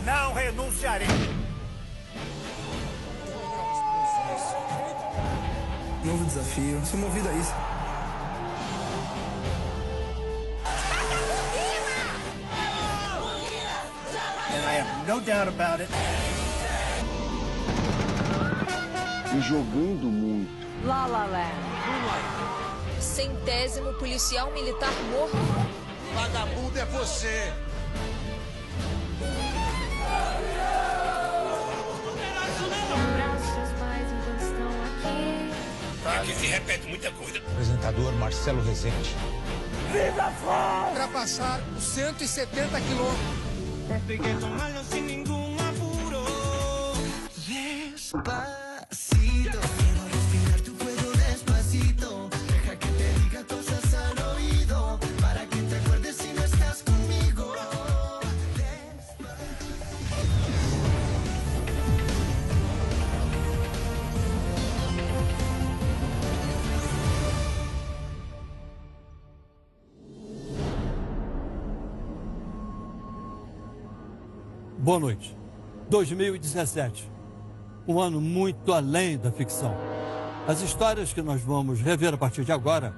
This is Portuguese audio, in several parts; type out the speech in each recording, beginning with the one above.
Não renunciarei. Novo desafio. Sou movido a isso. And I have no doubt about it. E jogando muito. La La Land. 100º policial militar morto. Vagabundo é você. Aqui se repete muita coisa. Apresentador Marcelo Rezende. Viva Foz! Ultrapassar os 170 quilômetros. Tem que tomá-lo sem nenhum apuro. Despacito, quiero respirar tu cuello despacito. Deja que te diga cosas al oído, para que te acuerdes si no estás conmigo. Boa noite. 2017. Um ano muito além da ficção. As histórias que nós vamos rever a partir de agora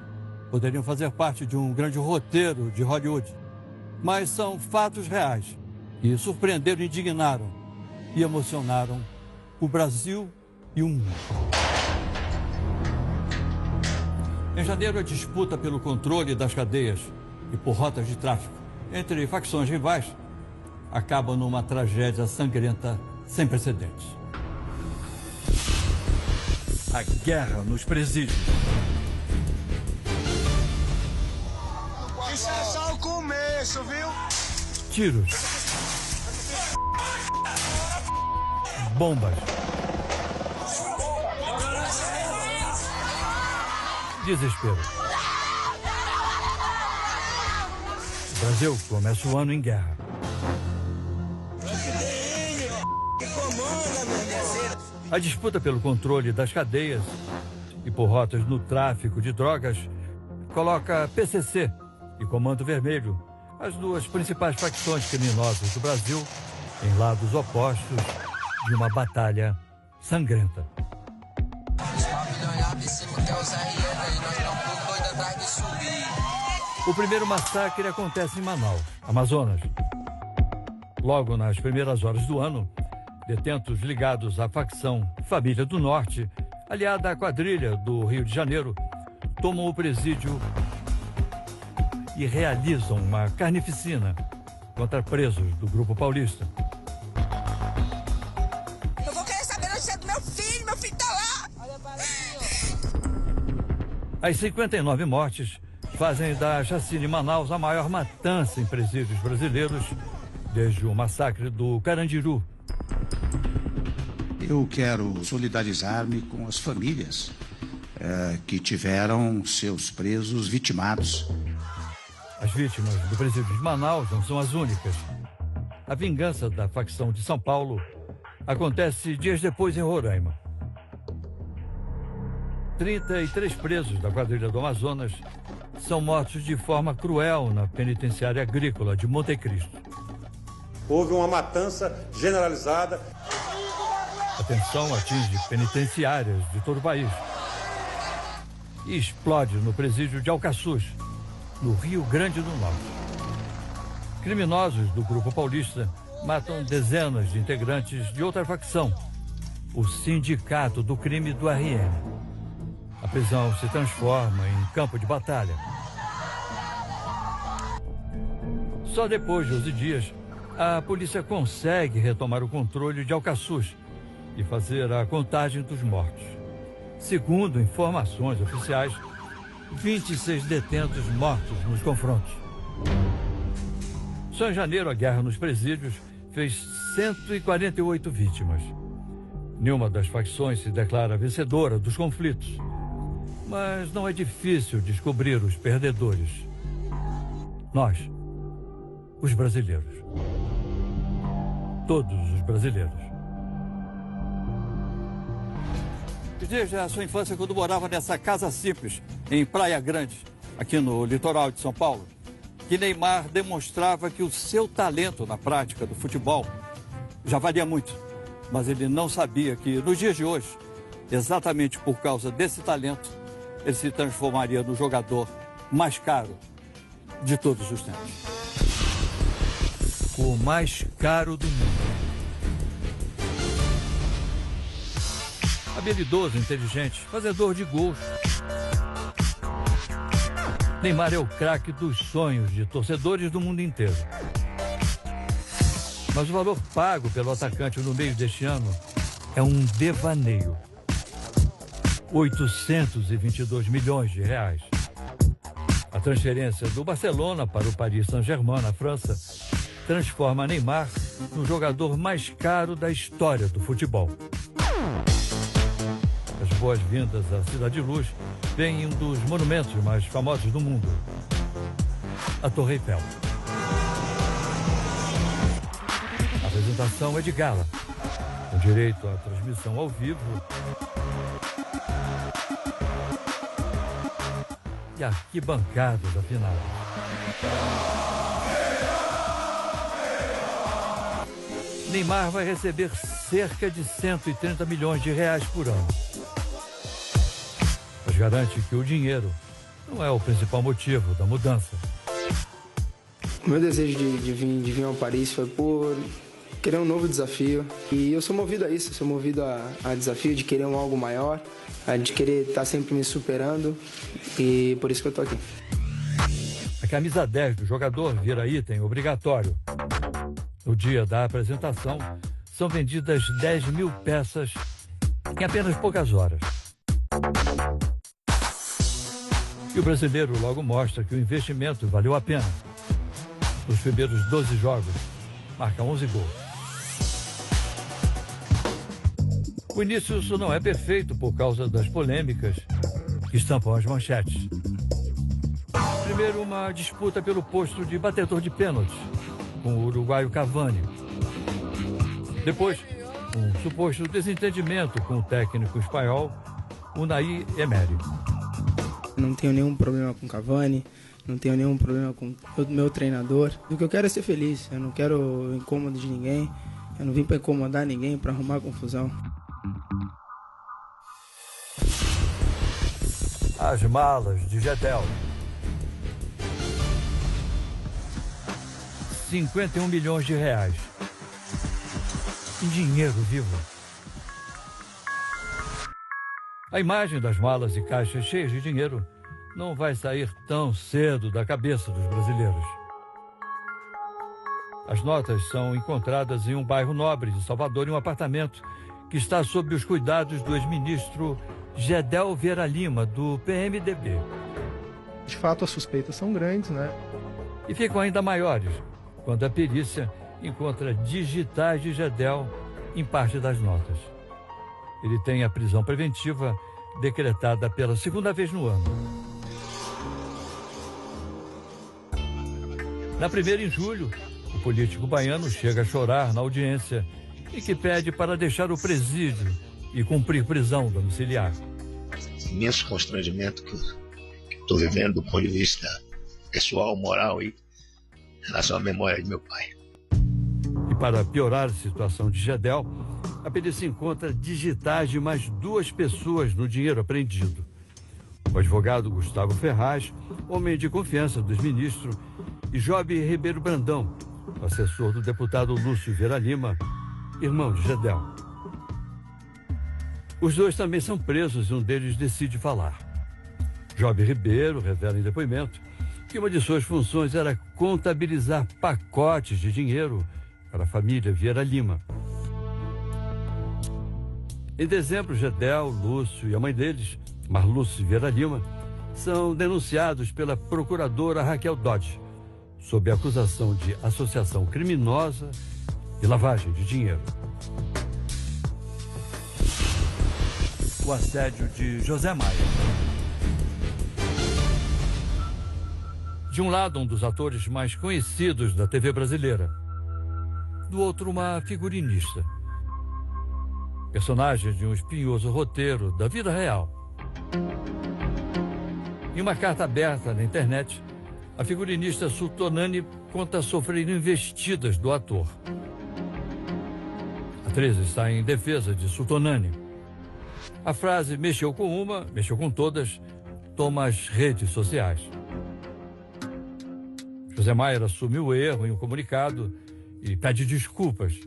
poderiam fazer parte de um grande roteiro de Hollywood. Mas são fatos reais e surpreenderam, indignaram e emocionaram o Brasil e o mundo. Em janeiro, a disputa pelo controle das cadeias e por rotas de tráfico entre facções rivais acaba numa tragédia sangrenta sem precedentes. A guerra nos presídios. Isso é só o começo, viu? Tiros. Bombas. Desespero. O Brasil começa o ano em guerra. A disputa pelo controle das cadeias e por rotas no tráfico de drogas coloca PCC e Comando Vermelho, as duas principais facções criminosas do Brasil, em lados opostos de uma batalha sangrenta. O primeiro massacre acontece em Manaus, Amazonas. Logo nas primeiras horas do ano, detentos ligados à facção Família do Norte, aliada à quadrilha do Rio de Janeiro, tomam o presídio e realizam uma carnificina contra presos do Grupo Paulista. Eu vou querer saber a notícia do meu filho tá lá! Olha para As 59 mortes fazem da chacina em Manaus a maior matança em presídios brasileiros desde o massacre do Carandiru. Eu quero solidarizar-me com as famílias que tiveram seus presos vitimados. As vítimas do presídio de Manaus não são as únicas. A vingança da facção de São Paulo acontece dias depois em Roraima. 33 presos da quadrilha do Amazonas são mortos de forma cruel na penitenciária agrícola de Monte Cristo. Houve uma matança generalizada. A tensão atinge penitenciárias de todo o país e explode no presídio de Alcaçuz, no Rio Grande do Norte. Criminosos do Grupo Paulista matam dezenas de integrantes de outra facção, o Sindicato do Crime do RM. A prisão se transforma em campo de batalha. Só depois de 11 dias, a polícia consegue retomar o controle de Alcaçuz e fazer a contagem dos mortos. Segundo informações oficiais, 26 detentos mortos nos confrontos. Só em janeiro, a guerra nos presídios fez 148 vítimas. Nenhuma das facções se declara vencedora dos conflitos. Mas não é difícil descobrir os perdedores. Nós, os brasileiros. Todos os brasileiros. Desde a sua infância, quando morava nessa casa simples, em Praia Grande, aqui no litoral de São Paulo, que Neymar demonstrava que o seu talento na prática do futebol já valia muito, mas ele não sabia que nos dias de hoje, exatamente por causa desse talento, ele se transformaria no jogador mais caro de todos os tempos. O mais caro do mundo. Habilidoso, inteligente, fazedor de gols. Neymar é o craque dos sonhos de torcedores do mundo inteiro. Mas o valor pago pelo atacante no meio deste ano é um devaneio. 822 milhões de reais. A transferência do Barcelona para o Paris Saint-Germain, na França, transforma Neymar no jogador mais caro da história do futebol. As boas-vindas à Cidade de Luz vem em um dos monumentos mais famosos do mundo, a Torre Eiffel. A apresentação é de gala, com direito à transmissão ao vivo e arquibancadas da final. Neymar vai receber cerca de 130 milhões de reais por ano. Mas garante que o dinheiro não é o principal motivo da mudança. O meu desejo de vir ao Paris foi por querer um novo desafio. E eu sou movido a isso, sou movido a desafio de querer algo maior, de querer estar sempre me superando. E por isso que eu tô aqui. A camisa 10 do jogador vira item obrigatório. No dia da apresentação, são vendidas 10 mil peças em apenas poucas horas. E o brasileiro logo mostra que o investimento valeu a pena. Nos primeiros 12 jogos, marca 11 gols. O início não é perfeito por causa das polêmicas que estampam as manchetes. Primeiro, uma disputa pelo posto de batedor de pênaltis com o uruguaio Cavani. Depois, um suposto desentendimento com o técnico espanhol Unai Emery. Não tenho nenhum problema com Cavani, não tenho nenhum problema com o meu treinador. O que eu quero é ser feliz, eu não quero incômodo de ninguém, eu não vim para incomodar ninguém, para arrumar confusão. As malas de Gedel. 51 milhões de reais. Em dinheiro vivo. A imagem das malas e caixas cheias de dinheiro não vai sair tão cedo da cabeça dos brasileiros. As notas são encontradas em um bairro nobre de Salvador, em um apartamento que está sob os cuidados do ex-ministro Gedel Vieira Lima, do PMDB. De fato, as suspeitas são grandes, né? E ficam ainda maiores quando a perícia encontra digitais de Gedel em parte das notas. Ele tem a prisão preventiva decretada pela segunda vez no ano. Na primeira, em julho, o político baiano chega a chorar na audiência e que pede para deixar o presídio e cumprir prisão domiciliar. Imenso constrangimento que estou vivendo do ponto de vista pessoal, moral e em relação à memória de meu pai. E para piorar a situação de Gedel, a perícia encontra digitais de mais 2 pessoas no dinheiro apreendido. O advogado Gustavo Ferraz, homem de confiança do ex-ministro, e Job Ribeiro Brandão, assessor do deputado Lúcio Vieira Lima, irmão de Gedel. Os dois também são presos e um deles decide falar. Job Ribeiro revela em depoimento que uma de suas funções era contabilizar pacotes de dinheiro para a família Vieira Lima. Em dezembro, Gedel, Lúcio e a mãe deles, Marluce Vieira Lima, são denunciados pela procuradora Raquel Dodge, sob a acusação de associação criminosa e lavagem de dinheiro. O assédio de José Maia. De um lado, um dos atores mais conhecidos da TV brasileira. Do outro, uma figurinista. Personagem de um espinhoso roteiro da vida real. Em uma carta aberta na internet, a figurinista Sultonani conta sofrer investidas do ator. A atriz está em defesa de Sultonani. A frase "mexeu com uma, mexeu com todas" toma as redes sociais. José Maier assume o erro em um comunicado e pede desculpas.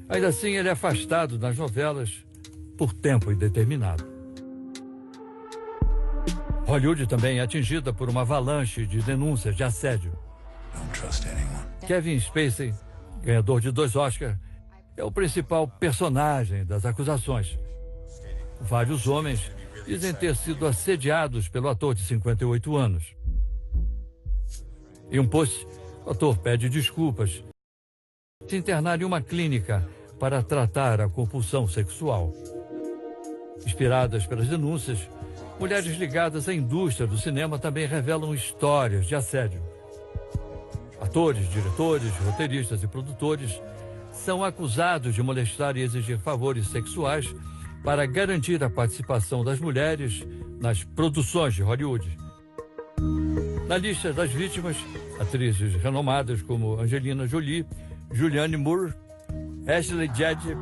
Ainda assim, ele é afastado das novelas por tempo indeterminado. Hollywood também é atingida por uma avalanche de denúncias de assédio. Kevin Spacey, ganhador de 2 Oscars, é o principal personagem das acusações. Vários homens dizem ter sido assediados pelo ator de 58 anos. Em um post, o ator pede desculpas. Se internar em uma clínica para tratar a compulsão sexual. Inspiradas pelas denúncias, mulheres ligadas à indústria do cinema também revelam histórias de assédio. Atores, diretores, roteiristas e produtores são acusados de molestar e exigir favores sexuais para garantir a participação das mulheres nas produções de Hollywood. Na lista das vítimas, atrizes renomadas como Angelina Jolie, Julianne Moore, Ashley Judd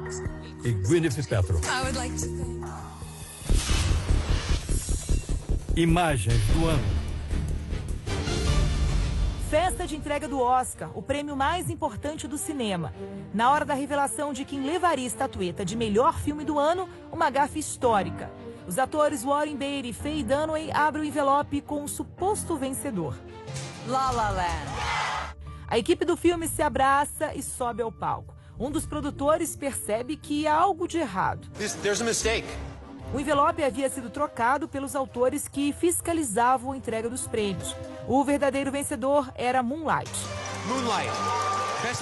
e Gwyneth Paltrow. Imagens do ano. Festa de entrega do Oscar, o prêmio mais importante do cinema. Na hora da revelação de quem levaria a estatueta de melhor filme do ano, uma gafe histórica. Os atores Warren Beatty e Faye Dunaway abrem o envelope com o suposto vencedor. La La Land. A equipe do filme se abraça e sobe ao palco. Um dos produtores percebe que há algo de errado. There's a mistake. O envelope havia sido trocado pelos autores que fiscalizavam a entrega dos prêmios. O verdadeiro vencedor era Moonlight.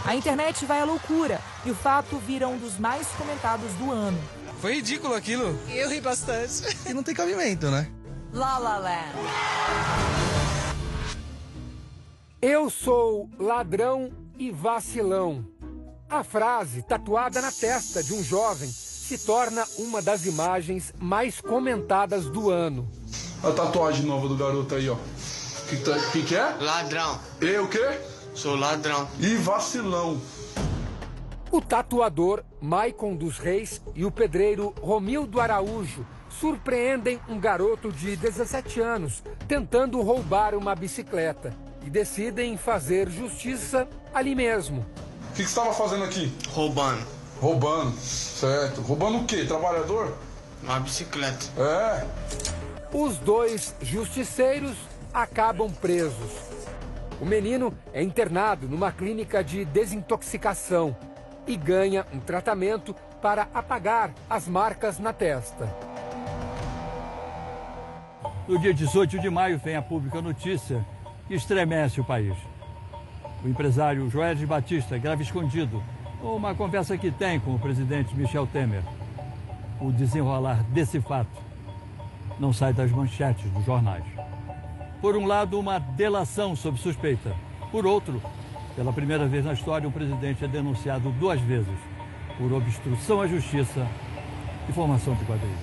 A internet vai à loucura e o fato vira um dos mais comentados do ano. Foi ridículo aquilo. Eu ri bastante. E não tem cabimento, né? La La Land. Eu sou ladrão e vacilão. A frase, tatuada na testa de um jovem, se torna uma das imagens mais comentadas do ano. A tatuagem nova do garoto aí, ó. Que é? Ladrão. Eu o quê? Sou ladrão. E vacilão. O tatuador Maicon dos Reis e o pedreiro Romildo Araújo surpreendem um garoto de 17 anos tentando roubar uma bicicleta e decidem fazer justiça ali mesmo. O que você estava fazendo aqui? Roubando. Roubando, certo. Roubando o quê? Trabalhador? Uma bicicleta. É. Os dois justiceiros acabam presos. O menino é internado numa clínica de desintoxicação e ganha um tratamento para apagar as marcas na testa. No dia 18 de maio vem a pública notícia que estremece o país. O empresário Joesley Batista grava escondido uma conversa que tem com o presidente Michel Temer. O desenrolar desse fato não sai das manchetes dos jornais. Por um lado, uma delação sob suspeita. Por outro, pela primeira vez na história, um presidente é denunciado 2 vezes por obstrução à justiça e formação de quadrilha.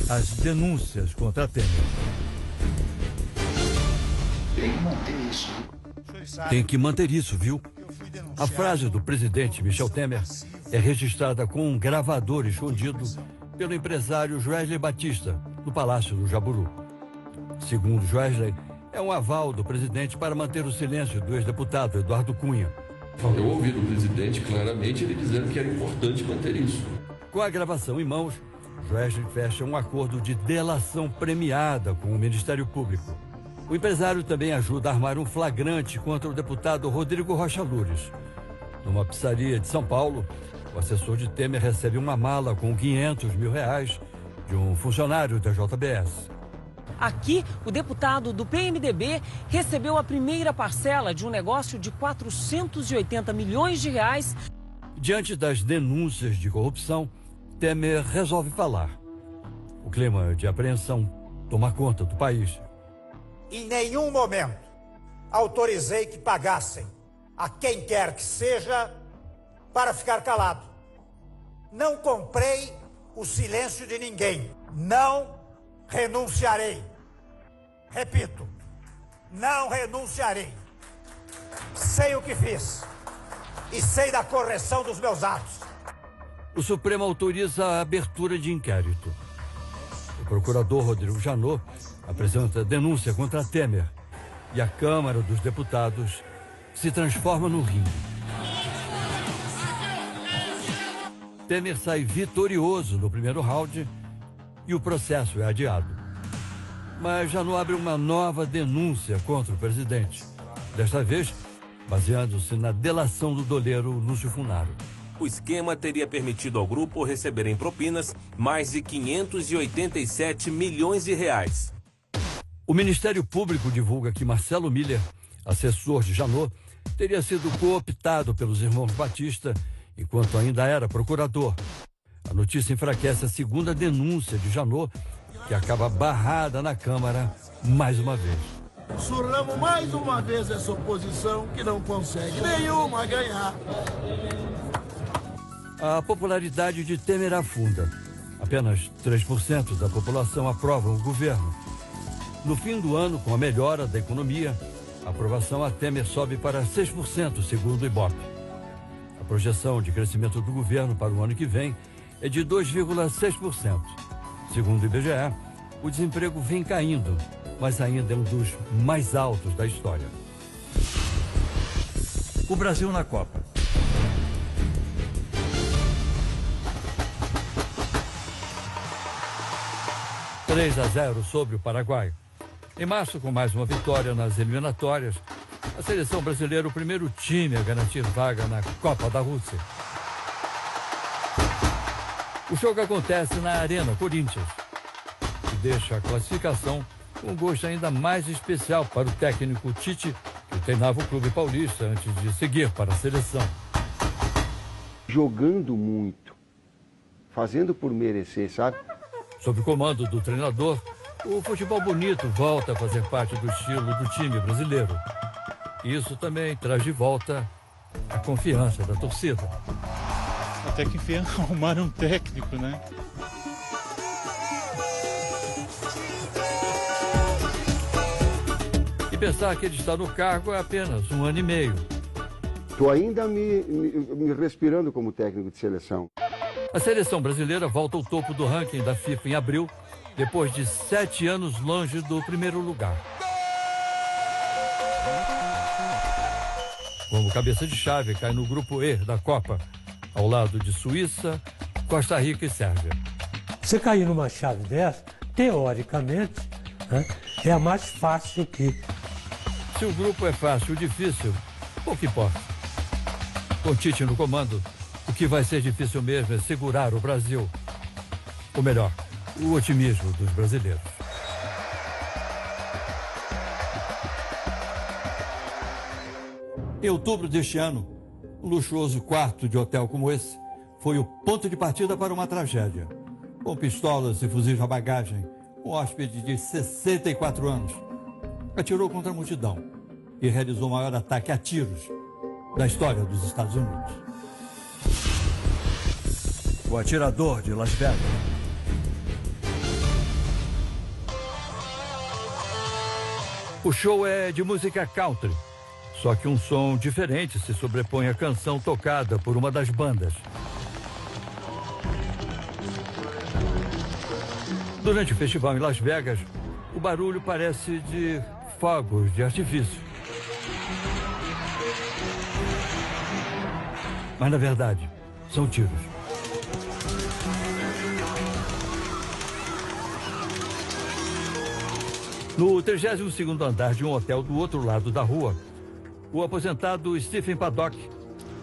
As denúncias contra Temer. Tem que manter isso. Tem que manter isso, viu? A frase do presidente Michel Temer é registrada com um gravador escondido pelo empresário Joesley Batista, no Palácio do Jaburu. Segundo Joesley, é um aval do presidente para manter o silêncio do ex-deputado Eduardo Cunha. Eu ouvi do presidente claramente ele dizendo que era importante manter isso. Com a gravação em mãos, Joesley fecha um acordo de delação premiada com o Ministério Público. O empresário também ajuda a armar um flagrante contra o deputado Rodrigo Rocha Loures. Numa pizzaria de São Paulo, o assessor de Temer recebe uma mala com R$500 mil de um funcionário da JBS. Aqui, o deputado do PMDB recebeu a primeira parcela de um negócio de R$480 milhões. Diante das denúncias de corrupção, Temer resolve falar. O clima de apreensão toma conta do país. Em nenhum momento autorizei que pagassem a quem quer que seja para ficar calado. Não comprei o silêncio de ninguém. Não renunciarei. Repito, não renunciarei. Sei o que fiz e sei da correção dos meus atos. O Supremo autoriza a abertura de inquérito. O procurador Rodrigo Janot apresenta denúncia contra Temer e a Câmara dos Deputados se transforma no ringue. Temer sai vitorioso no primeiro round e o processo é adiado. Mas Janot abre uma nova denúncia contra o presidente. Desta vez, baseando-se na delação do doleiro Lúcio Funaro. O esquema teria permitido ao grupo receber em propinas mais de 587 milhões de reais. O Ministério Público divulga que Marcelo Miller, assessor de Janot, teria sido cooptado pelos irmãos Batista enquanto ainda era procurador. A notícia enfraquece a segunda denúncia de Janot, que acaba barrada na Câmara mais uma vez. Surramos mais uma vez essa oposição que não consegue nenhuma ganhar. A popularidade de Temer afunda. Apenas 3% da população aprova o governo. No fim do ano, com a melhora da economia, a aprovação a Temer sobe para 6%, segundo o Ibope. A projeção de crescimento do governo para o ano que vem é de 2,6%. Segundo o IBGE, o desemprego vem caindo, mas ainda é um dos mais altos da história. O Brasil na Copa. (3-0) sobre o Paraguai. Em março, com mais uma vitória nas eliminatórias, a seleção brasileira é o primeiro time a garantir vaga na Copa da Rússia. O jogo acontece na Arena Corinthians e deixa a classificação com um gosto ainda mais especial para o técnico Tite, que treinava o clube paulista antes de seguir para a seleção. Jogando muito, fazendo por merecer, sabe? Sob o comando do treinador, o futebol bonito volta a fazer parte do estilo do time brasileiro. Isso também traz de volta a confiança da torcida. Até que enfim arrumaram um técnico, né? E pensar que ele está no cargo há apenas 1 ano e meio. Estou ainda me respirando como técnico de seleção. A seleção brasileira volta ao topo do ranking da FIFA em abril, depois de 7 anos longe do primeiro lugar. Como cabeça de chave, cai no grupo E da Copa, ao lado de Suíça, Costa Rica e Sérvia. Você cair numa chave dessa, teoricamente, né, é a mais fácil que... Se o grupo é fácil ou difícil, pouco importa. Com Tite no comando, o que vai ser difícil mesmo é segurar o Brasil. Ou melhor, o otimismo dos brasileiros. Em outubro deste ano, um luxuoso quarto de hotel como esse foi o ponto de partida para uma tragédia. Com pistolas e fuzis na bagagem, um hóspede de 64 anos atirou contra a multidão e realizou o maior ataque a tiros da história dos Estados Unidos. O atirador de Las Vegas. O show é de música country, só que um som diferente se sobrepõe à canção tocada por uma das bandas. Durante o festival em Las Vegas, o barulho parece de fogos de artifício. Mas, na verdade, são tiros. No 32º andar de um hotel do outro lado da rua, o aposentado Stephen Paddock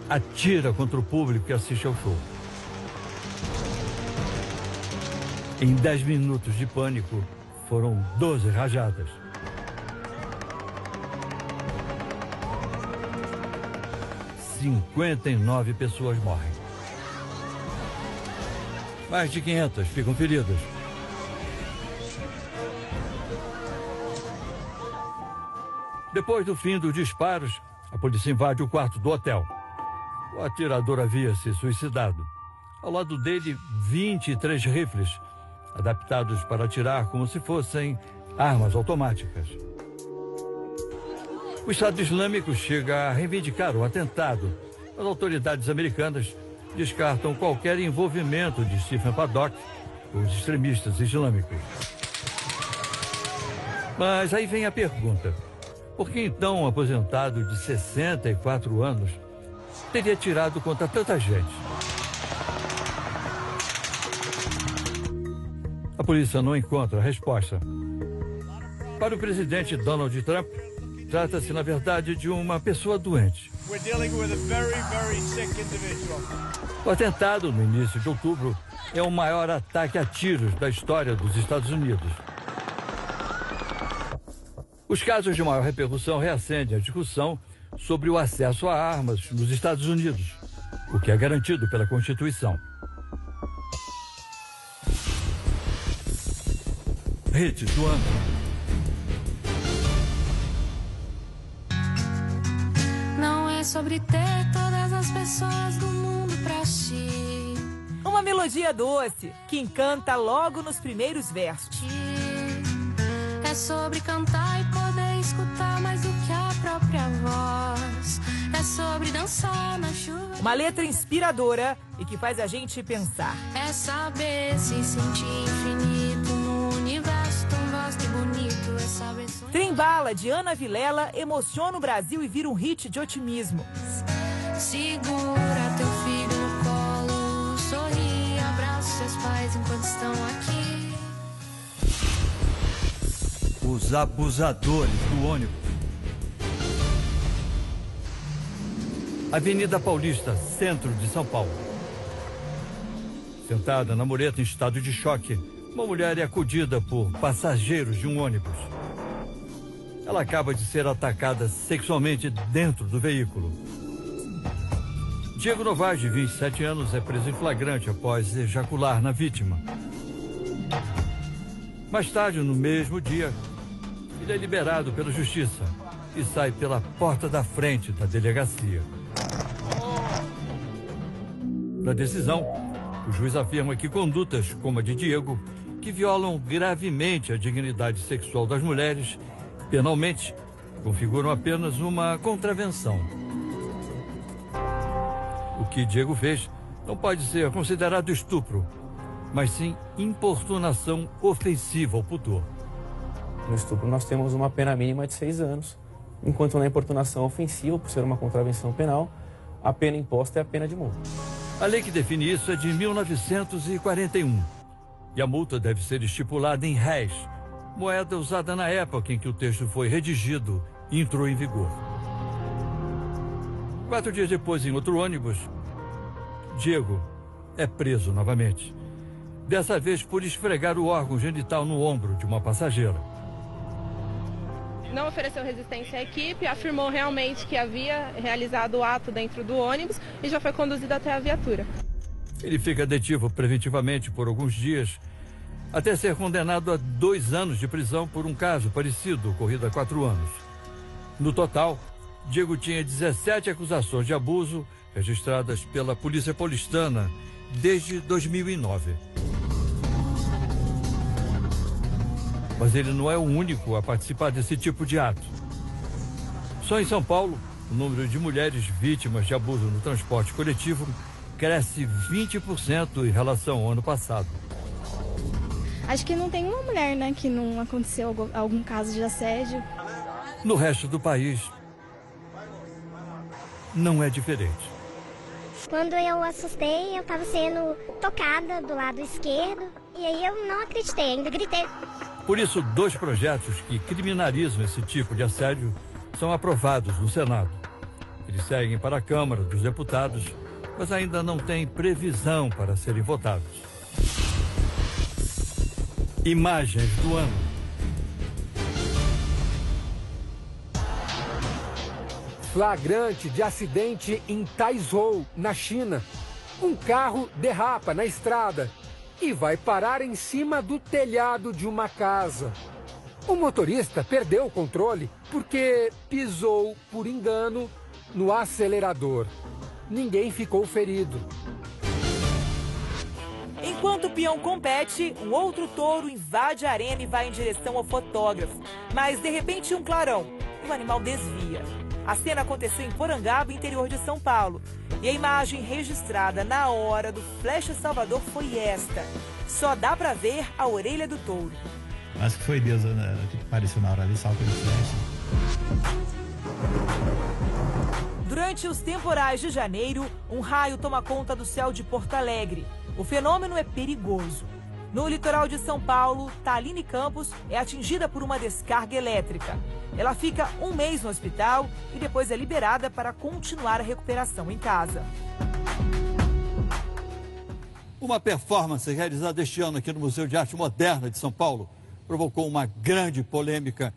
atira contra o público que assiste ao show. Em 10 minutos de pânico, foram 12 rajadas. (59 pessoas morrem. Mais de 500 ficam feridas. Depois do fim dos disparos, a polícia invade o quarto do hotel. O atirador havia se suicidado. Ao lado dele, 23 rifles, adaptados para atirar como se fossem armas automáticas. O Estado Islâmico chega a reivindicar o atentado. As autoridades americanas descartam qualquer envolvimento de Stephen Paddock com os extremistas islâmicos. Mas aí vem a pergunta: por que então um aposentado de 64 anos teria atirado contra tanta gente? A polícia não encontra a resposta. Para o presidente Donald Trump, trata-se, na verdade, de uma pessoa doente. O atentado, no início de outubro, é o maior ataque a tiros da história dos Estados Unidos. Os casos de maior repercussão reacendem a discussão sobre o acesso a armas nos Estados Unidos, o que é garantido pela Constituição. Hit do ano. Não é sobre ter todas as pessoas do mundo pra ti. Uma melodia doce que encanta logo nos primeiros versos. É sobre cantar e poder escutar mais do que a própria voz. É sobre dançar na chuva. Uma letra inspiradora e que faz a gente pensar. É saber se sentir infinito no universo tão vasto e bonito. É saber sonhar. Trembala, de Ana Vilela, emociona o Brasil e vira um hit de otimismo. Segura teu filho no colo, sorri, abraça seus pais enquanto estão aqui. Os abusadores do ônibus. Avenida Paulista, centro de São Paulo. Sentada na mureta em estado de choque, uma mulher é acudida por passageiros de um ônibus. Ela acaba de ser atacada sexualmente dentro do veículo. Diego Novaes, de 27 anos, é preso em flagrante após ejacular na vítima. Mais tarde, no mesmo dia, ele é liberado pela justiça e sai pela porta da frente da delegacia. Na decisão, o juiz afirma que condutas como a de Diego, que violam gravemente a dignidade sexual das mulheres, penalmente configuram apenas uma contravenção. O que Diego fez não pode ser considerado estupro, mas sim importunação ofensiva ao pudor. No estupro nós temos uma pena mínima de 6 anos, enquanto na importunação ofensiva, por ser uma contravenção penal, a pena imposta é a pena de multa. A lei que define isso é de 1941 e a multa deve ser estipulada em réis, moeda usada na época em que o texto foi redigido e entrou em vigor. 4 dias depois, em outro ônibus, Diego é preso novamente, dessa vez por esfregar o órgão genital no ombro de uma passageira. Não ofereceu resistência à equipe, afirmou realmente que havia realizado o ato dentro do ônibus e já foi conduzido até a viatura. Ele fica detido preventivamente por alguns dias, até ser condenado a 2 anos de prisão por um caso parecido, ocorrido há 4 anos. No total, Diego tinha 17 acusações de abuso registradas pela Polícia Paulistana desde 2009. Mas ele não é o único a participar desse tipo de ato. Só em São Paulo, o número de mulheres vítimas de abuso no transporte coletivo cresce 20% em relação ao ano passado. Acho que não tem uma mulher, né, que não aconteceu algum caso de assédio. No resto do país, não é diferente. Quando eu assustei, eu estava sendo tocada do lado esquerdo e aí eu não acreditei, ainda gritei. Por isso, 2 projetos que criminalizam esse tipo de assédio são aprovados no Senado. Eles seguem para a Câmara dos Deputados, mas ainda não têm previsão para serem votados. Imagens do ano. Flagrante de acidente em Taizhou, na China. Um carro derrapa na estrada e vai parar em cima do telhado de uma casa. O motorista perdeu o controle porque pisou, por engano, no acelerador. Ninguém ficou ferido. Enquanto o peão compete, um outro touro invade a arena e vai em direção ao fotógrafo. Mas, de repente, um clarão. e o animal desvia. A cena aconteceu em Porangaba, interior de São Paulo. E a imagem registrada na hora do Flecha Salvador foi esta. Só dá para ver a orelha do touro. Acho que foi Deus, né, que apareceu na hora ali, saltou de flecha. Durante os temporais de janeiro, um raio toma conta do céu de Porto Alegre. O fenômeno é perigoso. No litoral de São Paulo, Thaline Campos é atingida por uma descarga elétrica. Ela fica um mês no hospital e depois é liberada para continuar a recuperação em casa. Uma performance realizada este ano aqui no Museu de Arte Moderna de São Paulo provocou uma grande polêmica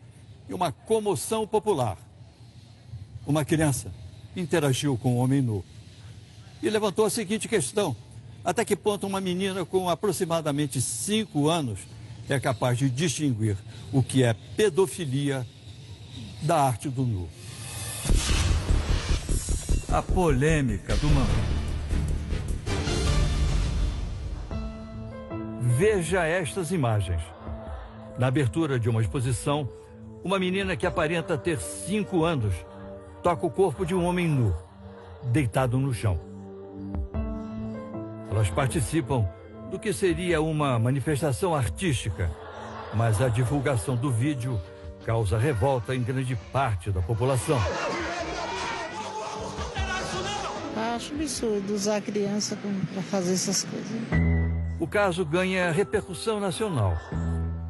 e uma comoção popular. Uma criança interagiu com o homem nu e levantou a seguinte questão: até que ponto uma menina com aproximadamente 5 anos é capaz de distinguir o que é pedofilia da arte do nu? A polêmica do mamãe. Veja estas imagens. Na abertura de uma exposição, uma menina que aparenta ter 5 anos toca o corpo de um homem nu, deitado no chão. Elas participam do que seria uma manifestação artística, mas a divulgação do vídeo causa revolta em grande parte da população. Acho absurdo usar a criança para fazer essas coisas. O caso ganha repercussão nacional.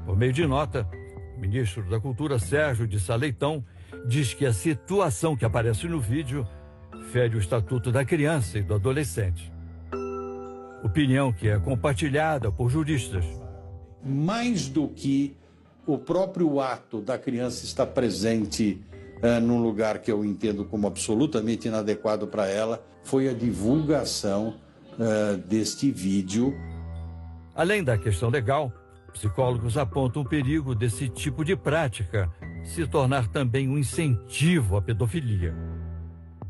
Por meio de nota, o ministro da Cultura, Sérgio de Sá Leitão, diz que a situação que aparece no vídeo fere o Estatuto da Criança e do Adolescente. Opinião que é compartilhada por juristas. Mais do que o próprio ato da criança estar presente num lugar que eu entendo como absolutamente inadequado para ela, foi a divulgação deste vídeo. Além da questão legal, psicólogos apontam o perigo desse tipo de prática se tornar também um incentivo à pedofilia.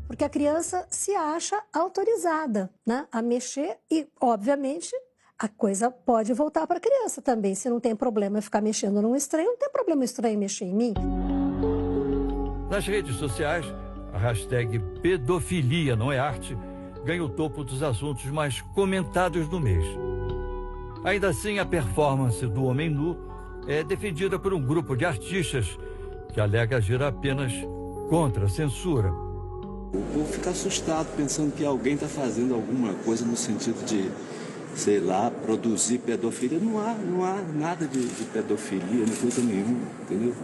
Porque a criança se acha autorizada, né, a mexer e, obviamente, a coisa pode voltar para a criança também. Se não tem problema ficar mexendo num estranho, não tem problema o estranho mexer em mim. Nas redes sociais, a hashtag pedofilia não é arte ganha o topo dos assuntos mais comentados do mês. Ainda assim, a performance do homem nu é defendida por um grupo de artistas que alega agir apenas contra a censura. O povo fica assustado pensando que alguém está fazendo alguma coisa no sentido de, sei lá, produzir pedofilia. Não há nada de pedofilia, nem coisa nenhuma, entendeu?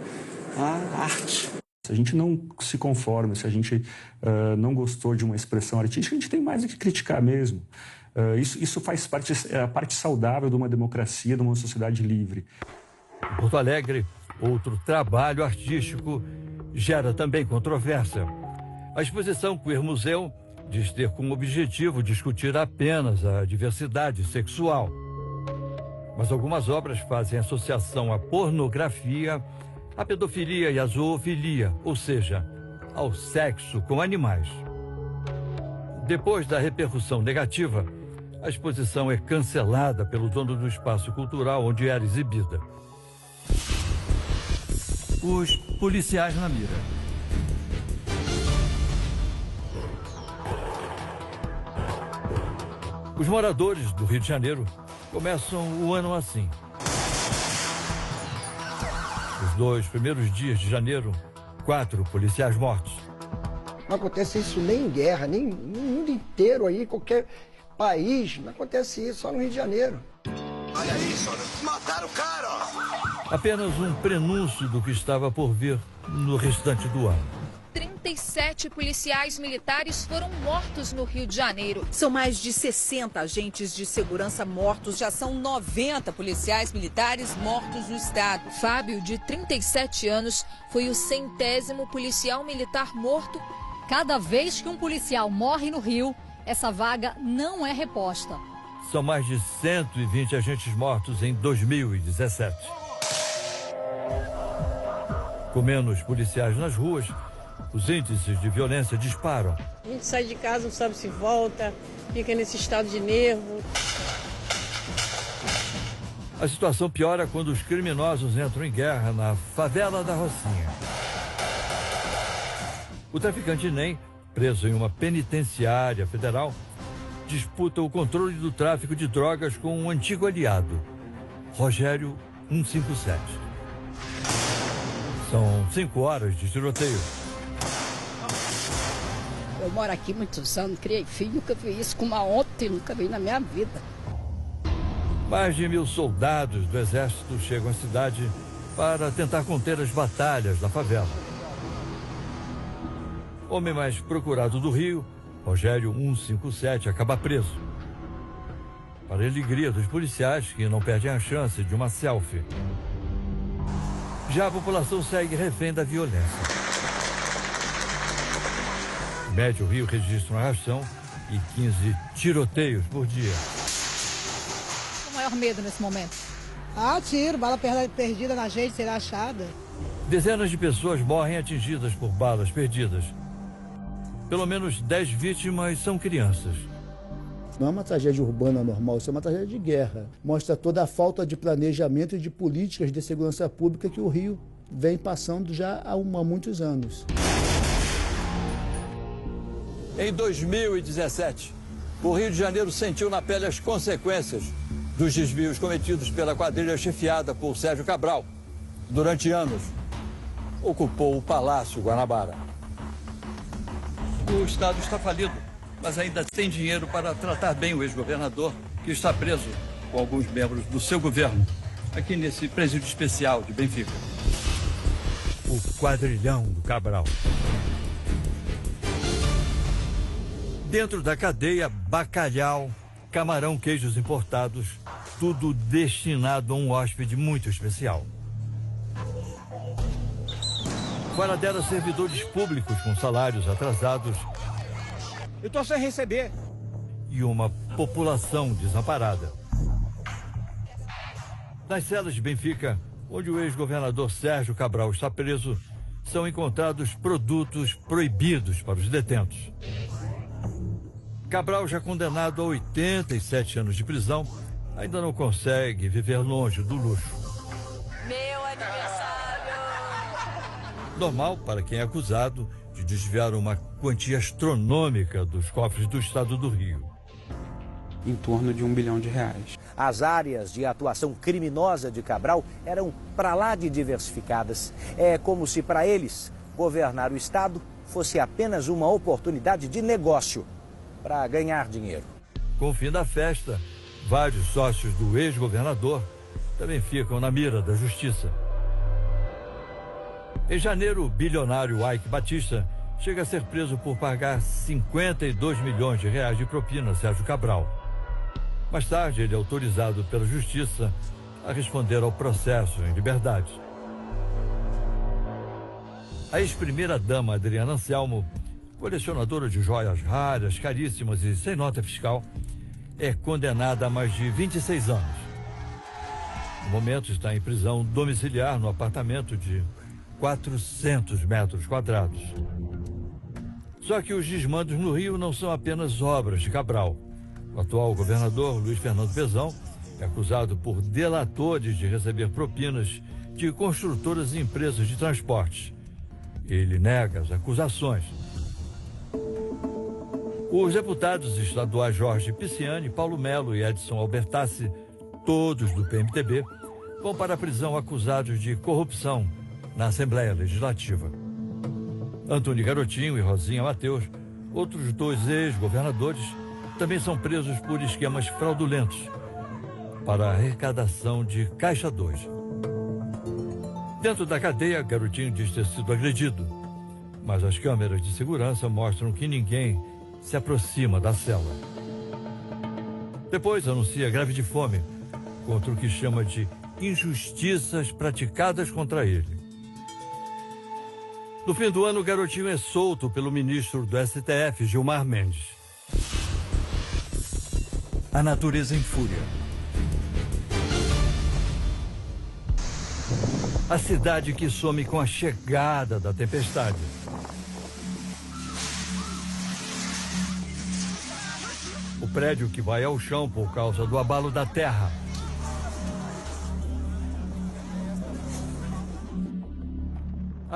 Há arte. Se a gente não se conforma, se a gente não gostou de uma expressão artística, a gente tem mais do que criticar mesmo. Isso faz parte, é a parte saudável de uma democracia, de uma sociedade livre. Em Porto Alegre, outro trabalho artístico gera também controvérsia. A exposição Queer Museu diz ter como objetivo discutir apenas a diversidade sexual. Mas algumas obras fazem associação à pornografia, à pedofilia e à zoofilia, ou seja, ao sexo com animais. Depois da repercussão negativa, a exposição é cancelada pelo dono do espaço cultural onde era exibida. Os policiais na mira. Os moradores do Rio de Janeiro começam o ano assim. Os 2 primeiros dias de janeiro, 4 policiais mortos. Não acontece isso nem em guerra, nem no mundo inteiro aí, qualquer país, não acontece isso, só no Rio de Janeiro. Olha isso, mataram o cara, ó. Apenas um prenúncio do que estava por vir no restante do ano. 37 policiais militares foram mortos no Rio de Janeiro. São mais de 60 agentes de segurança mortos, já são 90 policiais militares mortos no estado. Fábio, de 37 anos, foi o 100º policial militar morto. Cada vez que um policial morre no Rio, essa vaga não é reposta. São mais de 120 agentes mortos em 2017. Com menos policiais nas ruas, os índices de violência disparam. A gente sai de casa, não sabe se volta, fica nesse estado de nervo. A situação piora quando os criminosos entram em guerra na favela da Rocinha. O traficante Ney, preso em uma penitenciária federal, disputa o controle do tráfico de drogas com um antigo aliado, Rogério 157. São 5 horas de tiroteio. Eu moro aqui muitos anos, criei filho, nunca vi isso como ontem, nunca vi na minha vida. Mais de 1.000 soldados do Exército chegam à cidade para tentar conter as batalhas da favela. Homem mais procurado do Rio, Rogério 157, acaba preso. Para a alegria dos policiais, que não perdem a chance de uma selfie. Já a população segue refém da violência. O Médio Rio registra uma ração e 15 tiroteios por dia. O maior medo nesse momento? Tiro, bala perdida na gente, será achada. Dezenas de pessoas morrem atingidas por balas perdidas. Pelo menos 10 vítimas são crianças. Não é uma tragédia urbana normal, isso é uma tragédia de guerra. Mostra toda a falta de planejamento e de políticas de segurança pública que o Rio vem passando já há muitos anos. Em 2017, o Rio de Janeiro sentiu na pele as consequências dos desvios cometidos pela quadrilha chefiada por Sérgio Cabral. Durante anos, ocupou o Palácio Guanabara. O Estado está falido, mas ainda tem dinheiro para tratar bem o ex-governador, que está preso com alguns membros do seu governo, aqui nesse presídio especial de Benfica. O quadrilhão do Cabral. Dentro da cadeia, bacalhau, camarão, queijos importados, tudo destinado a um hóspede muito especial. Fora dela, servidores públicos com salários atrasados. Eu estou sem receber. E uma população desamparada. Nas celas de Benfica, onde o ex-governador Sérgio Cabral está preso, são encontrados produtos proibidos para os detentos. Cabral, já condenado a 87 anos de prisão, ainda não consegue viver longe do luxo. Meu aniversário! Normal para quem é acusado de desviar uma quantia astronômica dos cofres do estado do Rio. Em torno de R$1 bilhão. As áreas de atuação criminosa de Cabral eram para lá de diversificadas. É como se para eles governar o estado fosse apenas uma oportunidade de negócio para ganhar dinheiro. Com o fim da festa, vários sócios do ex-governador também ficam na mira da justiça. Em janeiro, o bilionário Ike Batista chega a ser preso por pagar R$52 milhões de propina a Sérgio Cabral. Mais tarde, ele é autorizado pela justiça a responder ao processo em liberdade. A ex-primeira-dama Adriana Anselmo, colecionadora de joias raras, caríssimas e sem nota fiscal, é condenada a mais de 26 anos. No momento, está em prisão domiciliar no apartamento de 400 metros quadrados. Só que os desmandos no Rio não são apenas obras de Cabral. O atual governador, Luiz Fernando Pezão, é acusado por delatores de receber propinas de construtoras e empresas de transporte. Ele nega as acusações. Os deputados estaduais Jorge Pisciani, Paulo Melo e Edson Albertassi, todos do PMTB, vão para a prisão acusados de corrupção na Assembleia Legislativa. Antônio Garotinho e Rosinha Mateus, outros 2 ex-governadores, também são presos por esquemas fraudulentos para a arrecadação de Caixa 2. Dentro da cadeia, Garotinho diz ter sido agredido, mas as câmeras de segurança mostram que ninguém se aproxima da cela. Depois anuncia greve de fome contra o que chama de injustiças praticadas contra ele. No fim do ano, o Garotinho é solto pelo ministro do STF, Gilmar Mendes. A natureza em fúria. A cidade que some com a chegada da tempestade. O prédio que vai ao chão por causa do abalo da terra.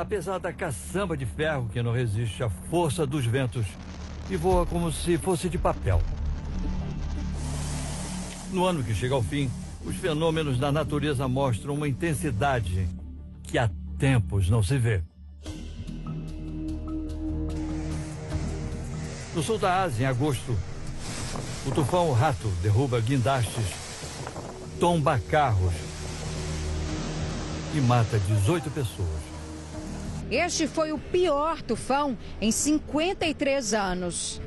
apesar da caçamba de ferro que não resiste à força dos ventos e voa como se fosse de papel. No ano que chega ao fim, os fenômenos da natureza mostram uma intensidade que há tempos não se vê. No sul da Ásia, em agosto, o tufão Rato derruba guindastes, tomba carros e mata 18 pessoas. Este foi o pior tufão em 53 anos.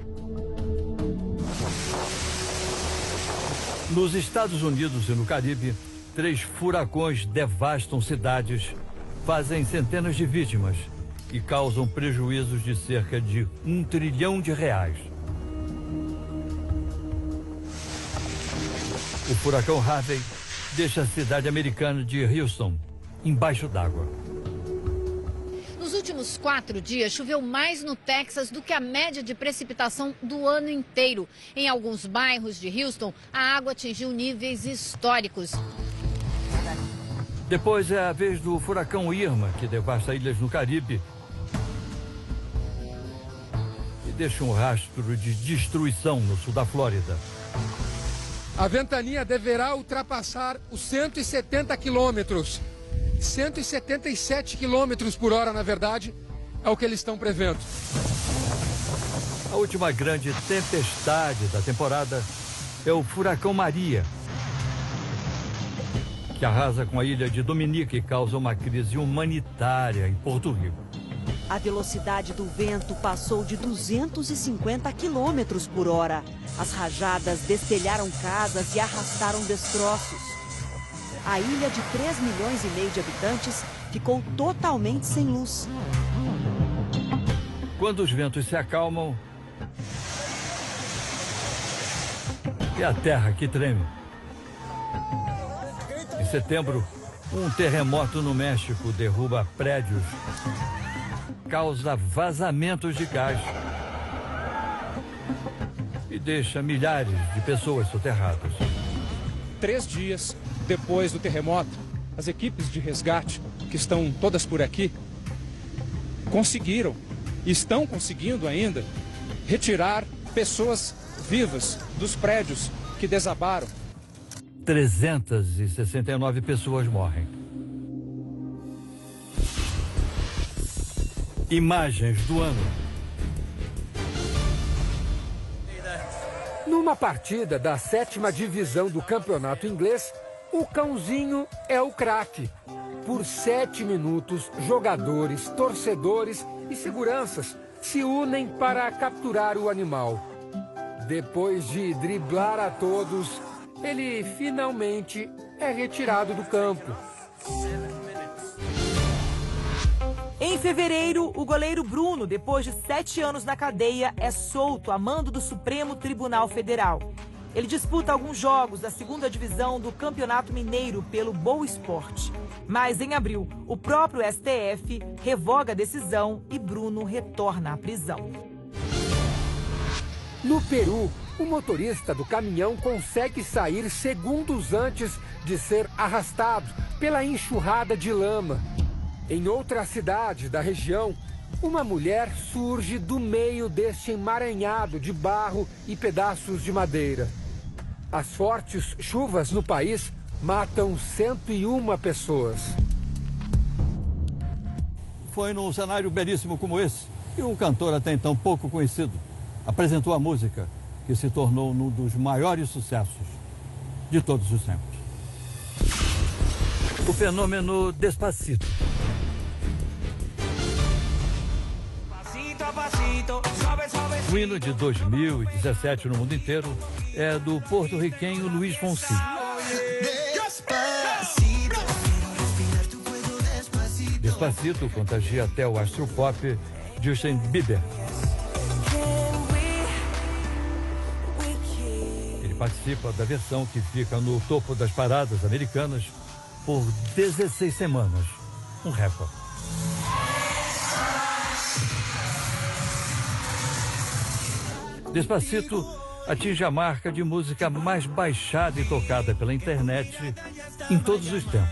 Nos Estados Unidos e no Caribe, 3 furacões devastam cidades, fazem centenas de vítimas e causam prejuízos de cerca de R$1 trilhão. O furacão Harvey deixa a cidade americana de Houston embaixo d'água. Nos últimos 4 dias, choveu mais no Texas do que a média de precipitação do ano inteiro. Em alguns bairros de Houston, a água atingiu níveis históricos. Depois é a vez do furacão Irma, que devasta ilhas no Caribe e deixa um rastro de destruição no sul da Flórida. A ventania deverá ultrapassar os 170 quilômetros. 177 quilômetros por hora, na verdade, é o que eles estão prevendo. A última grande tempestade da temporada é o furacão Maria, que arrasa com a ilha de Dominica e causa uma crise humanitária em Porto Rico. A velocidade do vento passou de 250 quilômetros por hora. As rajadas destelharam casas e arrastaram destroços. A ilha de 3,5 milhões de habitantes ficou totalmente sem luz. Quando os ventos se acalmam, é a terra que treme. Em setembro, um terremoto no México derruba prédios, causa vazamentos de gás e deixa milhares de pessoas soterradas. 3 dias depois do terremoto, as equipes de resgate, que estão todas por aqui, conseguiram, e estão conseguindo ainda, retirar pessoas vivas dos prédios que desabaram. 369 pessoas morrem. Imagens do ano. Numa partida da 7ª divisão do campeonato inglês, o cãozinho é o craque. Por 7 minutos, jogadores, torcedores e seguranças se unem para capturar o animal. Depois de driblar a todos, ele finalmente é retirado do campo. Em fevereiro, o goleiro Bruno, depois de 7 anos na cadeia, é solto a mando do Supremo Tribunal Federal. Ele disputa alguns jogos da 2ª divisão do Campeonato Mineiro pelo Boa Esporte. Mas em abril, o próprio STF revoga a decisão e Bruno retorna à prisão. No Peru, o motorista do caminhão consegue sair segundos antes de ser arrastado pela enxurrada de lama. Em outra cidade da região, uma mulher surge do meio deste emaranhado de barro e pedaços de madeira. As fortes chuvas no país matam 101 pessoas. Foi num cenário belíssimo como esse que um cantor até então pouco conhecido apresentou a música que se tornou um dos maiores sucessos de todos os tempos. O fenômeno Despacito. O hino de 2017 no mundo inteiro é do porto-riquenho Luiz Fonsi. Despacito contagia até o astropop Justin Bieber. Ele participa da versão que fica no topo das paradas americanas por 16 semanas, um recorde. Despacito atinge a marca de música mais baixada e tocada pela internet em todos os tempos.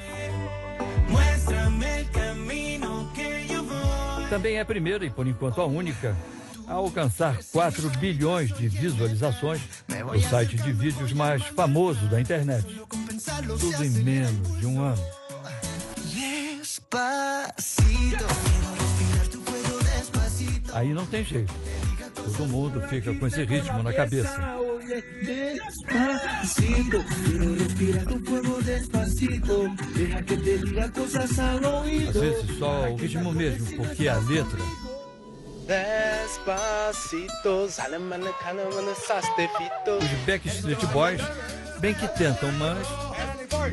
Também é a primeira e, por enquanto, a única a alcançar 4 bilhões de visualizações no site de vídeos mais famoso da internet. Tudo em menos de um ano. Aí não tem jeito. Todo mundo fica com esse ritmo na cabeça. Às vezes só o ritmo mesmo, porque a letra... Os Backstreet Boys bem que tentam, mas...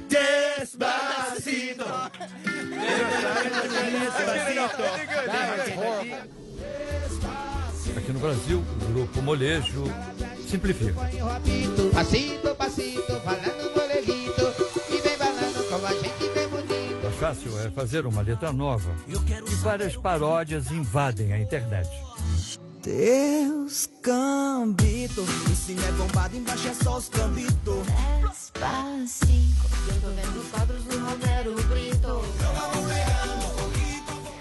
Despacito. Aqui no Brasil, o grupo Molejo simplifica. Passito, passito, falando moleguito, e vem balando como a gente vem bonito. O fácil é fazer uma letra nova e várias paródias invadem a internet. Teus cambitos, em cima é bombado, embaixo é só os cambitos. Despacito, eu tô vendo os quadros do Romero Brito.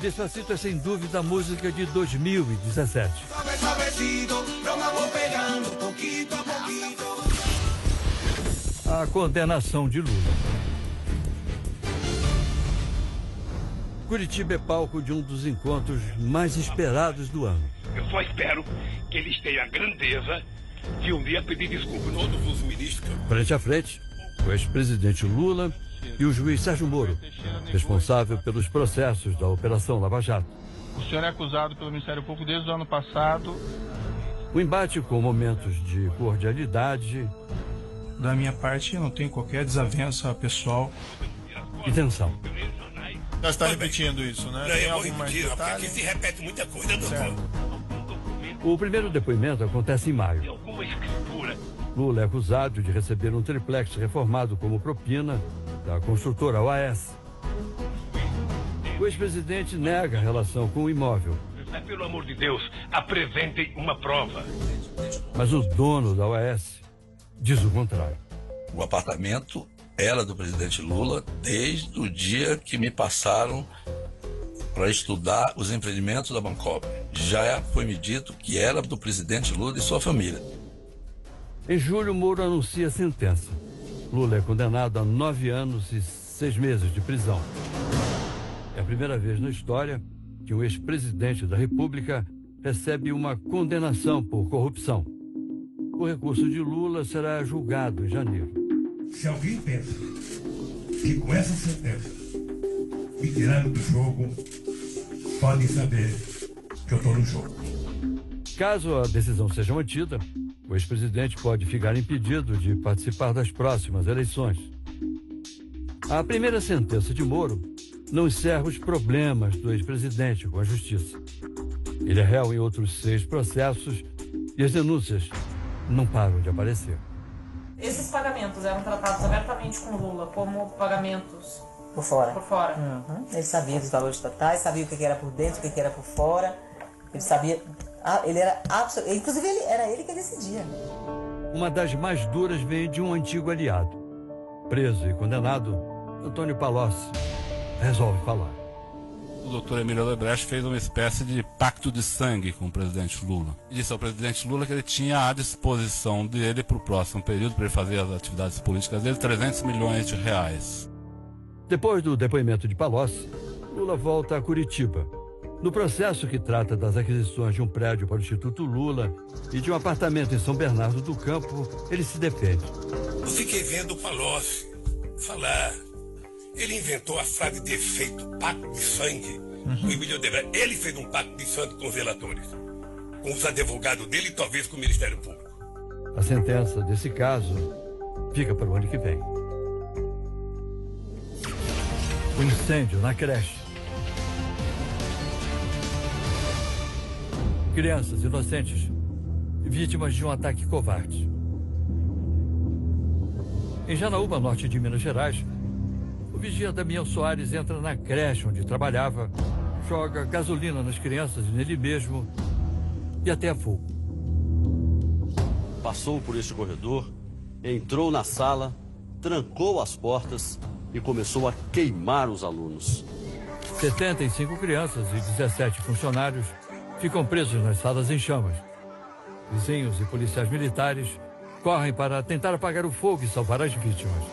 Despacito é sem dúvida a música de 2017. A condenação de Lula. Curitiba é palco de um dos encontros mais esperados do ano. Eu só espero que eles tenham a grandeza de um dia pedir desculpa. Todos os ministros. Frente a frente, o ex-presidente Lula e o juiz Sérgio Moro, responsável pelos processos da Operação Lava Jato. O senhor é acusado pelo Ministério Público desde o ano passado. O embate com momentos de cordialidade. Da minha parte, eu não tenho qualquer desavença pessoal. E tensão. Já está repetindo isso, né? Não, eu vou repetir, porque aqui se repete muita coisa, doutor. O primeiro depoimento acontece em maio. Alguma escritura. Lula é acusado de receber um triplex reformado como propina da construtora OAS. O ex-presidente nega a relação com o imóvel. Mas, pelo amor de Deus, apresentem uma prova. Mas o dono da OAS diz o contrário. O apartamento era do presidente Lula desde o dia que me passaram para estudar os empreendimentos da Bancopp. Já foi me dito que era do presidente Lula e sua família. Em julho, Moro anuncia a sentença. Lula é condenado a 9 anos e 6 meses de prisão. É a primeira vez na história que um ex-presidente da República recebe uma condenação por corrupção. O recurso de Lula será julgado em janeiro. Se alguém pensa que com essa sentença me tirando do jogo, podem saber que eu estou no jogo. Caso a decisão seja mantida, o ex-presidente pode ficar impedido de participar das próximas eleições. A primeira sentença de Moro não encerra os problemas do ex-presidente com a justiça. Ele é réu em outros 6 processos e as denúncias não param de aparecer. Esses pagamentos eram tratados abertamente com Lula como pagamentos por fora. Por fora. Uhum. Ele sabia dos valores totais, sabia o que era por dentro, o que era por fora. Ele sabia. Ele era absoluto. Inclusive, era ele que decidia. Uma das mais duras vem de um antigo aliado. Preso e condenado, Antônio Palocci resolve falar. O doutor Emílio Odebrecht fez uma espécie de pacto de sangue com o presidente Lula. Disse ao presidente Lula que ele tinha à disposição dele para o próximo período, para ele fazer as atividades políticas dele, 300 milhões de reais. Depois do depoimento de Palocci, Lula volta a Curitiba. No processo que trata das aquisições de um prédio para o Instituto Lula e de um apartamento em São Bernardo do Campo, ele se defende. Eu fiquei vendo o Palocci falar. Ele inventou a frase de efeito, pacto de sangue. O Emílio Odebrecht, ele fez um pacto de sangue com os relatores, com os advogados dele e talvez com o Ministério Público. A sentença desse caso fica para o ano que vem. O incêndio na creche. Crianças inocentes, vítimas de um ataque covarde. Em Janaúba, norte de Minas Gerais, o vigia Damião Soares entra na creche onde trabalhava, joga gasolina nas crianças e nele mesmo e até a fogo. Passou por este corredor, entrou na sala, trancou as portas e começou a queimar os alunos. 75 crianças e 17 funcionários ficam presos nas salas em chamas. Vizinhos e policiais militares correm para tentar apagar o fogo e salvar as vítimas.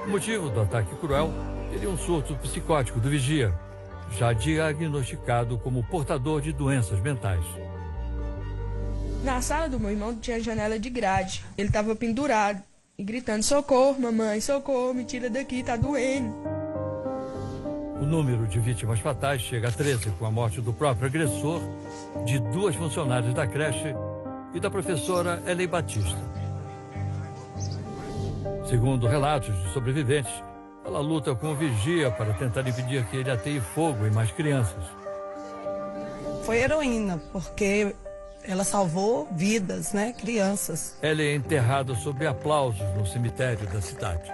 O motivo do ataque cruel seria um surto psicótico do vigia, já diagnosticado como portador de doenças mentais. Na sala do meu irmão tinha janela de grade. Ele estava pendurado e gritando: socorro, mamãe, socorro, me tira daqui, tá doendo. O número de vítimas fatais chega a 13, com a morte do próprio agressor, de 2 funcionárias da creche e da professora Ellen Batista. Segundo relatos de sobreviventes, ela luta com o vigia para tentar impedir que ele ateie fogo em mais crianças. Foi heroína, porque ela salvou vidas, né? Crianças. Ela é enterrada sob aplausos no cemitério da cidade.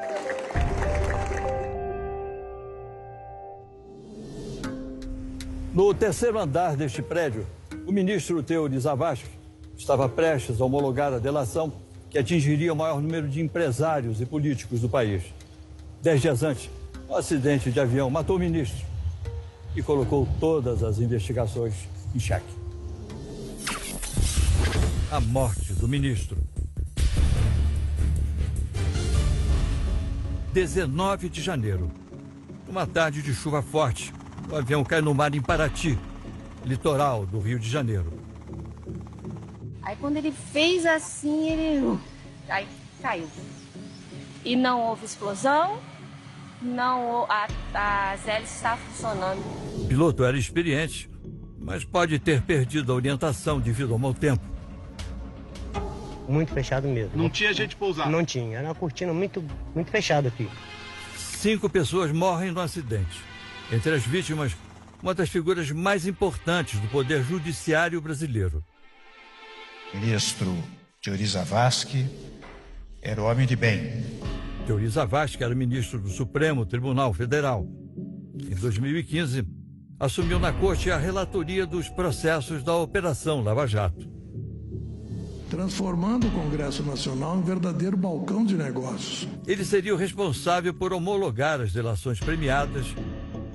No terceiro andar deste prédio, o ministro Teori Zavascki estava prestes a homologar a delação que atingiria o maior número de empresários e políticos do país. 10 dias antes, um acidente de avião matou o ministro e colocou todas as investigações em xeque. A morte do ministro. 19 de janeiro. Uma tarde de chuva forte, o avião cai no mar em Paraty, litoral do Rio de Janeiro. Aí quando ele fez assim, ele aí caiu. E não houve explosão, as hélices estavam funcionando. O piloto era experiente, mas pode ter perdido a orientação devido ao mau tempo. Muito fechado mesmo. Não tinha gente pousar? Não tinha, era uma cortina muito fechada aqui. 5 pessoas morrem no acidente. Entre as vítimas, uma das figuras mais importantes do poder judiciário brasileiro. Ministro Teori Zavascki era homem de bem. Teori Zavascki era ministro do Supremo Tribunal Federal. Em 2015, assumiu na corte a relatoria dos processos da Operação Lava Jato. Transformando o Congresso Nacional em um verdadeiro balcão de negócios. Ele seria o responsável por homologar as delações premiadas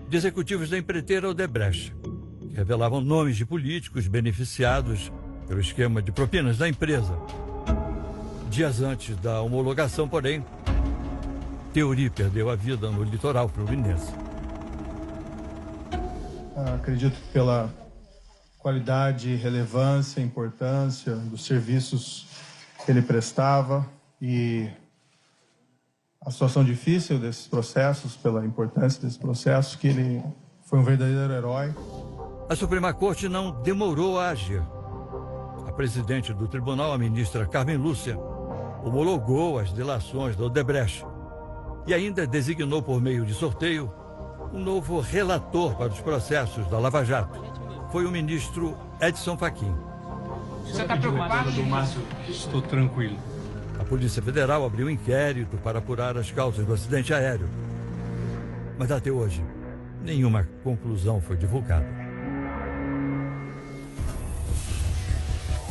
de executivos da empreiteira Odebrecht, que revelavam nomes de políticos beneficiados pelo esquema de propinas da empresa. Dias antes da homologação, porém, Teori perdeu a vida no litoral fluminense. Acredito que pela qualidade, relevância, importância dos serviços que ele prestava e a situação difícil desses processos, pela importância desses processos, que ele foi um verdadeiro herói. A Suprema Corte não demorou a agir. A presidente do tribunal, a ministra Carmen Lúcia, homologou as delações da Odebrecht e ainda designou por meio de sorteio um novo relator para os processos da Lava Jato. Foi o ministro Edson Fachin. Você está preocupado? Estou tranquilo. A Polícia Federal abriu um inquérito para apurar as causas do acidente aéreo. Mas até hoje, nenhuma conclusão foi divulgada.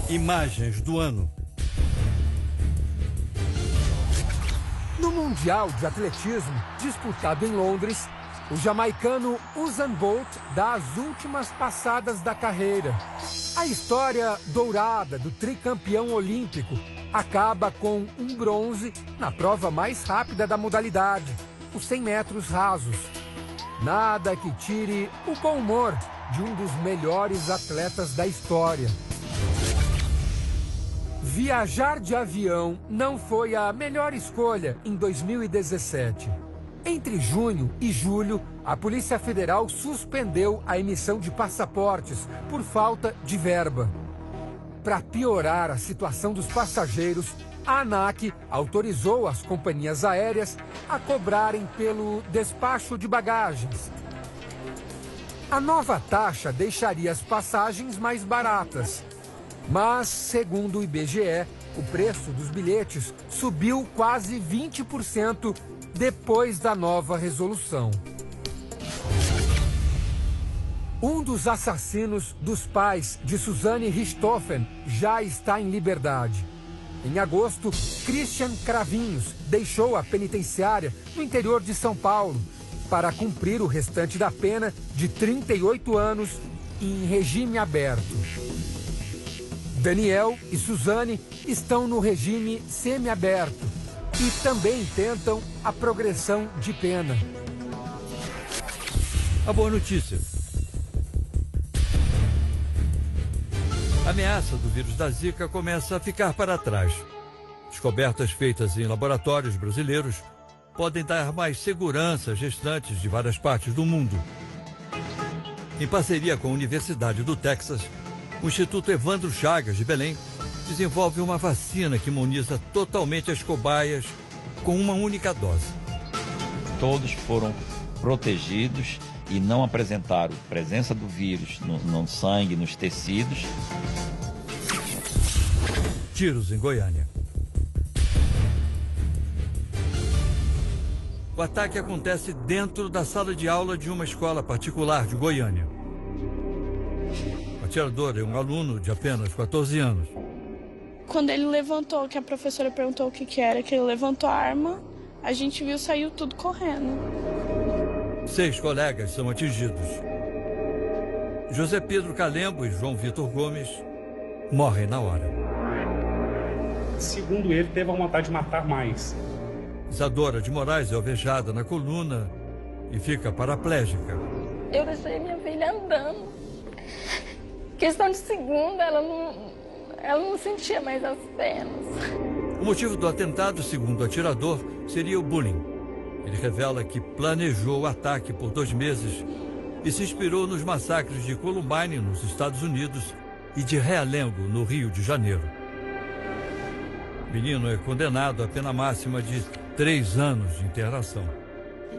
Imagens do ano. No Mundial de Atletismo, disputado em Londres, o jamaicano Usain Bolt dá as últimas passadas da carreira. A história dourada do tricampeão olímpico acaba com um bronze na prova mais rápida da modalidade, os 100 metros rasos. Nada que tire o bom humor de um dos melhores atletas da história. Viajar de avião não foi a melhor escolha em 2017. Entre junho e julho, a Polícia Federal suspendeu a emissão de passaportes por falta de verba. Para piorar a situação dos passageiros, a ANAC autorizou as companhias aéreas a cobrarem pelo despacho de bagagens. A nova taxa deixaria as passagens mais baratas. Mas, segundo o IBGE, o preço dos bilhetes subiu quase 20% depois da nova resolução. Um dos assassinos dos pais de Suzane Richthofen já está em liberdade. Em agosto, Christian Cravinhos deixou a penitenciária no interior de São Paulo para cumprir o restante da pena de 38 anos em regime aberto. Daniel e Suzane estão no regime semiaberto e também tentam a progressão de pena. A boa notícia: a ameaça do vírus da Zika começa a ficar para trás. Descobertas feitas em laboratórios brasileiros podem dar mais segurança a gestantes de várias partes do mundo. Em parceria com a Universidade do Texas, o Instituto Evandro Chagas, de Belém, desenvolve uma vacina que imuniza totalmente as cobaias com uma única dose. Todos foram protegidos e não apresentaram presença do vírus no sangue, nos tecidos. Tiros em Goiânia. O ataque acontece dentro da sala de aula de uma escola particular de Goiânia. O atirador é um aluno de apenas 14 anos. Quando ele levantou, que a professora perguntou o que era, que ele levantou a arma, a gente viu, saiu tudo correndo. 6 colegas são atingidos. José Pedro Calembo e João Vitor Gomes morrem na hora. Segundo ele, teve a vontade de matar mais. Isadora de Moraes é alvejada na coluna e fica paraplégica. Eu deixei minha filha andando. Questão de segundo, ela não sentia mais as pernas. O motivo do atentado, segundo o atirador, seria o bullying. Ele revela que planejou o ataque por 2 meses e se inspirou nos massacres de Columbine, nos Estados Unidos, e de Realengo, no Rio de Janeiro. O menino é condenado à pena máxima de 3 anos de internação.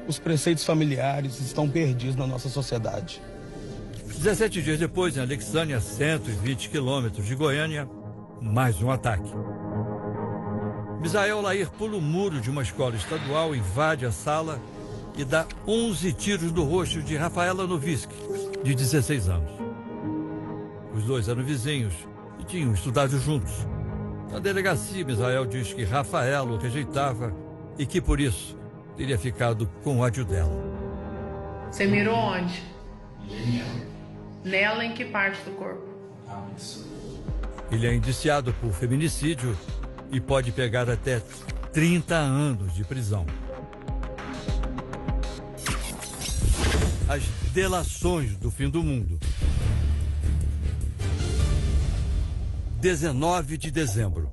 Os preceitos familiares estão perdidos na nossa sociedade. 17 dias depois, em Alexânia, 120 quilômetros de Goiânia, mais um ataque. Misael Lair pula o muro de uma escola estadual, invade a sala e dá 11 tiros no rosto de Rafaela Noviski, de 16 anos. Os dois eram vizinhos e tinham estudado juntos. Na delegacia, Misael diz que Rafaela o rejeitava e que, por isso, teria ficado com ódio dela. Você mirou onde? Nela, em que parte do corpo? Ele é indiciado por feminicídio e pode pegar até 30 anos de prisão. As delações do fim do mundo. 19 de dezembro.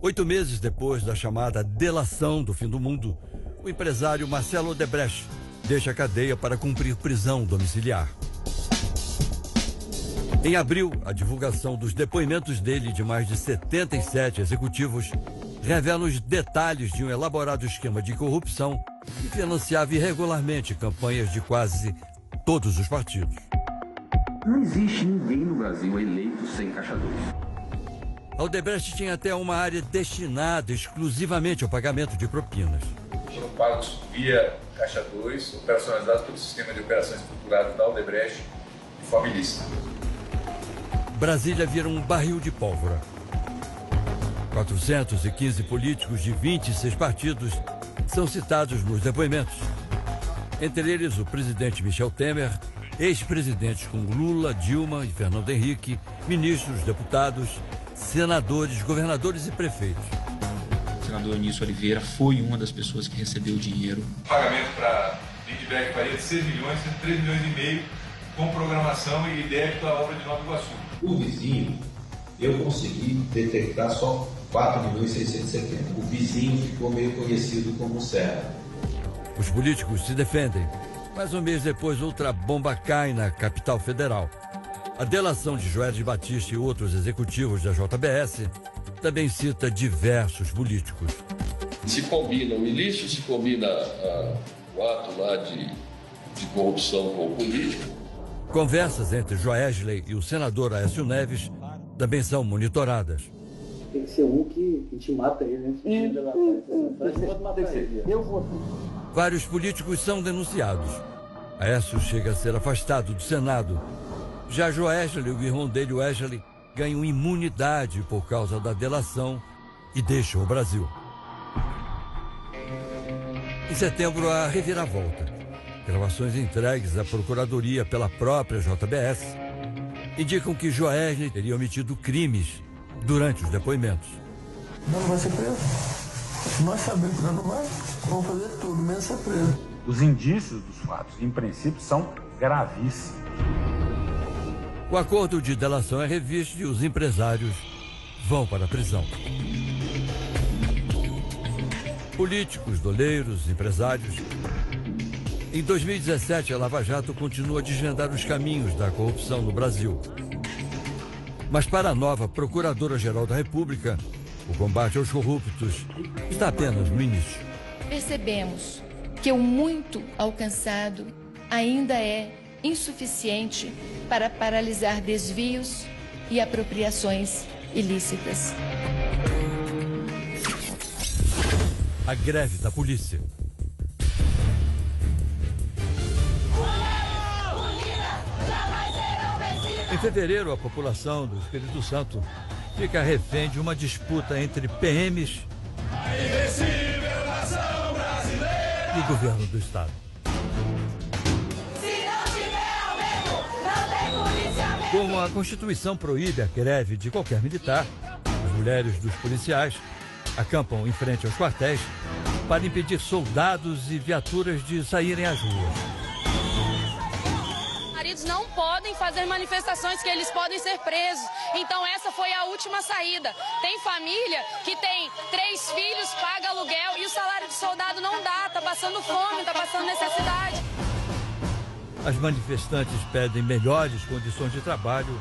8 meses depois da chamada delação do fim do mundo, o empresário Marcelo Odebrecht deixa a cadeia para cumprir prisão domiciliar. Em abril, a divulgação dos depoimentos dele de mais de 77 executivos revela os detalhes de um elaborado esquema de corrupção que financiava irregularmente campanhas de quase todos os partidos. Não existe ninguém no Brasil eleito sem caixa 2. A Odebrecht tinha até uma área destinada exclusivamente ao pagamento de propinas. Foram pagos via caixa 2, operacionalizados pelo sistema de operações estruturadas da Odebrecht de forma ilícita. Brasília vira um barril de pólvora. 415 políticos de 26 partidos são citados nos depoimentos. Entre eles, o presidente Michel Temer, ex-presidentes como Lula, Dilma e Fernando Henrique, ministros, deputados, senadores, governadores e prefeitos. O senador Anísio Oliveira foi uma das pessoas que recebeu dinheiro. O pagamento para Lindbergh Faria de 6 milhões, 3 milhões e meio, com programação e débito à obra de Nova Iguaçu. O vizinho, eu consegui detectar só 4.670. O vizinho ficou meio conhecido como Serra. Os políticos se defendem, mas um mês depois outra bomba cai na capital federal. A delação de Joesley de Batista e outros executivos da JBS também cita diversos políticos. Se combina o ilícito, se combina o ato lá de corrupção com o político. Conversas entre Joesley e o senador Aécio Neves também são monitoradas. Tem que ser um que te mata ele, né? Eu vou. Vários políticos são denunciados. Aécio chega a ser afastado do Senado. Já Joesley e o irmão dele, Wesley, ganham imunidade por causa da delação e deixam o Brasil. Em setembro, a reviravolta. Gravações entregues à Procuradoria pela própria JBS indicam que Joesley teria omitido crimes durante os depoimentos. Não vai ser preso. Nós sabemos que não vai. Vamos fazer tudo, menos ser preso. Os indícios dos fatos, em princípio, são gravíssimos. O acordo de delação é revisto e os empresários vão para a prisão. Políticos, doleiros, empresários. Em 2017, a Lava Jato continua a desvendar os caminhos da corrupção no Brasil. Mas para a nova Procuradora-Geral da República, o combate aos corruptos está apenas no início. Percebemos que o muito alcançado ainda é insuficiente para paralisar desvios e apropriações ilícitas. A greve da polícia. Em fevereiro, a população do Espírito Santo fica refém de uma disputa entre PMs e o governo do estado. Como a Constituição proíbe a greve de qualquer militar, as mulheres dos policiais acampam em frente aos quartéis para impedir soldados e viaturas de saírem às ruas. Maridos não podem fazer manifestações que eles podem ser presos. Então essa foi a última saída. Tem família que tem 3 filhos, paga aluguel e o salário de soldado não dá, tá passando fome, tá passando necessidade. As manifestantes pedem melhores condições de trabalho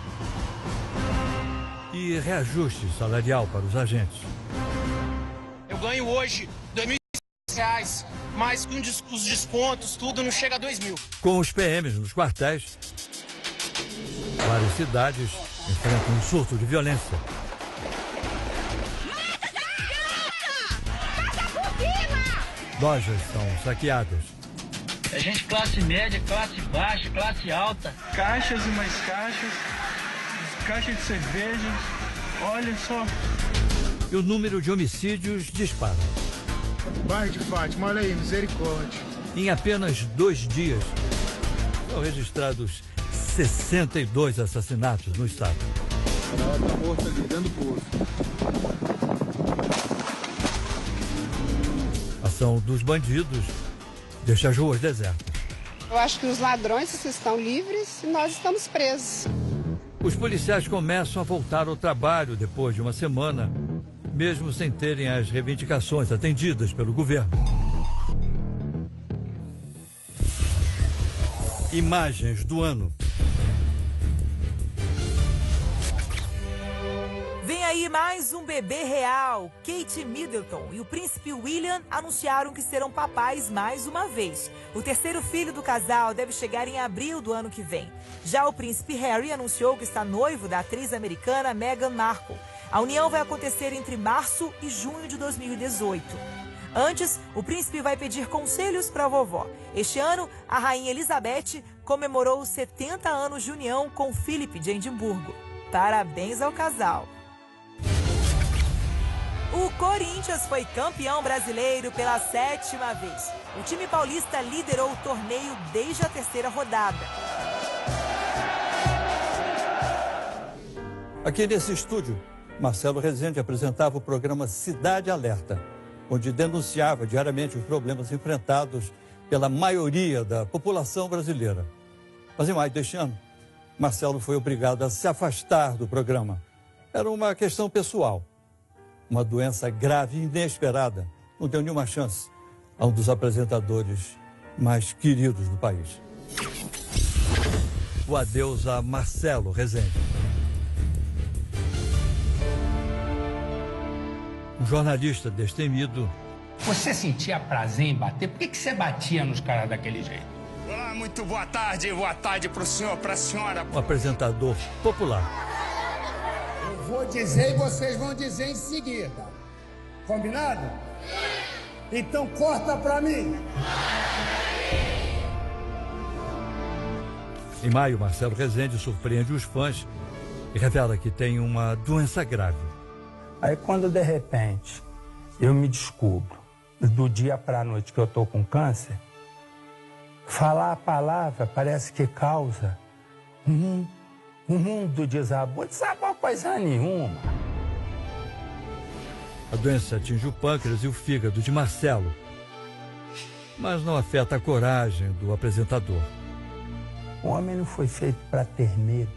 e reajuste salarial para os agentes. Eu ganho hoje R$2.600, mas com os descontos, tudo não chega a R$2.000. Com os PMs nos quartéis, várias cidades enfrentam um surto de violência. Lojas são saqueadas. É gente classe média, classe baixa, classe alta. Caixas e mais caixas, caixa de cerveja, olha só. E o número de homicídios dispara. Bairro de Fátima, olha aí, misericórdia. Em apenas 2 dias, são registrados 62 assassinatos no estado. Ela tá morta ali, dentro do poço. A ação dos bandidos deixa as ruas desertas. Eu acho que os ladrões estão livres e nós estamos presos. Os policiais começam a voltar ao trabalho depois de uma semana, mesmo sem terem as reivindicações atendidas pelo governo. Imagens do ano. Vem aí mais um bebê real. Kate Middleton e o príncipe William anunciaram que serão papais mais uma vez. O terceiro filho do casal deve chegar em abril do ano que vem. Já o príncipe Harry anunciou que está noivo da atriz americana Meghan Markle. A união vai acontecer entre março e junho de 2018. Antes, o príncipe vai pedir conselhos para a vovó. Este ano, a rainha Elizabeth comemorou os 70 anos de união com Philip de Edimburgo. Parabéns ao casal. O Corinthians foi campeão brasileiro pela 7ª vez. O time paulista liderou o torneio desde a 3ª rodada. Aqui nesse estúdio, Marcelo Rezende apresentava o programa Cidade Alerta, onde denunciava diariamente os problemas enfrentados pela maioria da população brasileira. Mas em maio deste ano, Marcelo foi obrigado a se afastar do programa. Era uma questão pessoal. Uma doença grave e inesperada não deu nenhuma chance a um dos apresentadores mais queridos do país. O adeus a Marcelo Rezende. Um jornalista destemido. Você sentia prazer em bater? Por que você batia nos caras daquele jeito? Olá, muito boa tarde pro senhor, pra senhora. Um apresentador popular. Eu vou dizer e vocês vão dizer em seguida. Combinado? Então corta pra mim. Em maio, Marcelo Rezende surpreende os fãs e revela que tem uma doença grave. Aí quando de repente eu me descubro, do dia para a noite que eu tô com câncer, Falar a palavra parece que causa um mundo desabou. Desabou coisa nenhuma. A doença atinge o pâncreas e o fígado de Marcelo, mas não afeta a coragem do apresentador. O homem não foi feito para ter medo.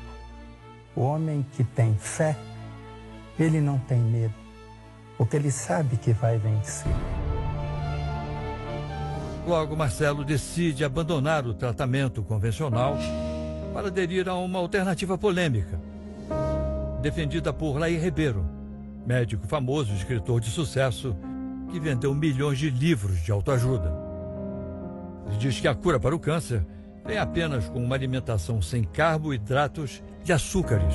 O homem que tem fé, ele não tem medo, porque ele sabe que vai vencer. Logo, Marcelo decide abandonar o tratamento convencional para aderir a uma alternativa polêmica, defendida por Laí Ribeiro, médico famoso e escritor de sucesso que vendeu milhões de livros de autoajuda. Ele diz que a cura para o câncer vem apenas com uma alimentação sem carboidratos e açúcares.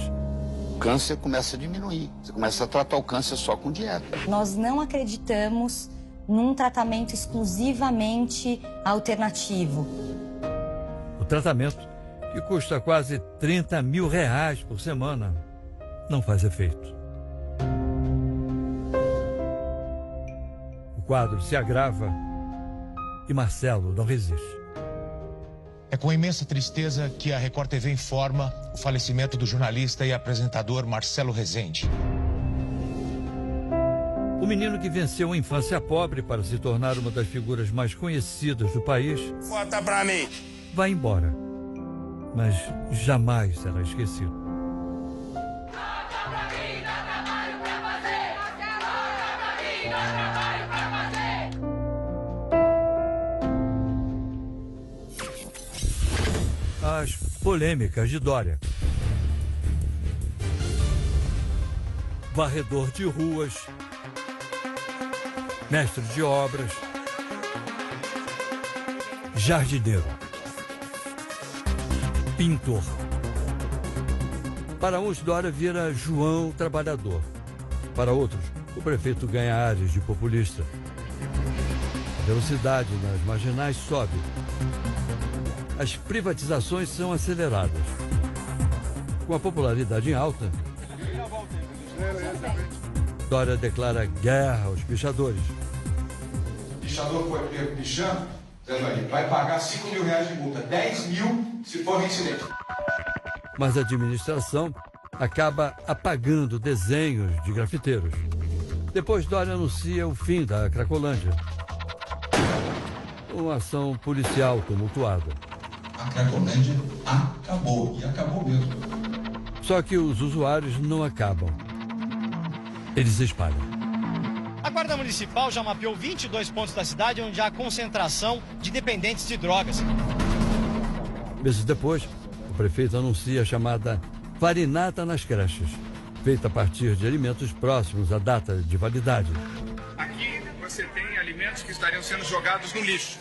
O câncer começa a diminuir, você começa a tratar o câncer só com dieta. Nós não acreditamos num tratamento exclusivamente alternativo. O tratamento, que custa quase R$30 mil por semana, não faz efeito. O quadro se agrava e Marcelo não resiste. É com imensa tristeza que a Record TV informa o falecimento do jornalista e apresentador Marcelo Rezende. O menino que venceu a infância pobre para se tornar uma das figuras mais conhecidas do país, Bota pra mim! Vai embora, mas jamais será esquecido. As polêmicas de Dória. Varredor de ruas, mestre de obras, jardineiro, pintor. Para uns, Dória vira João Trabalhador. Para outros, o prefeito ganha áreas de populista. A velocidade nas marginais sobe. As privatizações são aceleradas. Com a popularidade em alta, Dória declara guerra aos pichadores. O pichador foi pego pichando, vai pagar R$5 mil de multa, 10 mil se for reincidente. Mas a administração acaba apagando desenhos de grafiteiros. Depois, Dória anuncia o fim da Cracolândia. Uma ação policial tumultuada. A Cracolândia acabou, e acabou mesmo. Só que os usuários não acabam. Eles se espalham. A Guarda Municipal já mapeou 22 pontos da cidade onde há concentração de dependentes de drogas. Meses depois, o prefeito anuncia a chamada farinata nas creches, feita a partir de alimentos próximos à data de validade. Aqui você tem alimentos que estariam sendo jogados no lixo.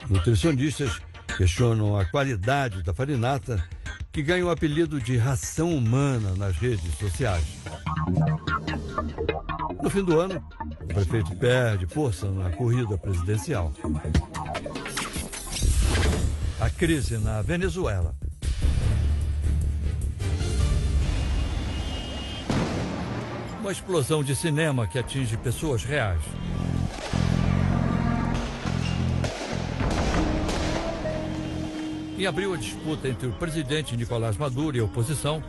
Nutricionistas questionam a qualidade da farinata, que ganha o apelido de ração humana nas redes sociais. No fim do ano, o prefeito perde força na corrida presidencial. A crise na Venezuela. Uma explosão de cinema que atinge pessoas reais. Em abril, a disputa entre o presidente Nicolás Maduro e a oposição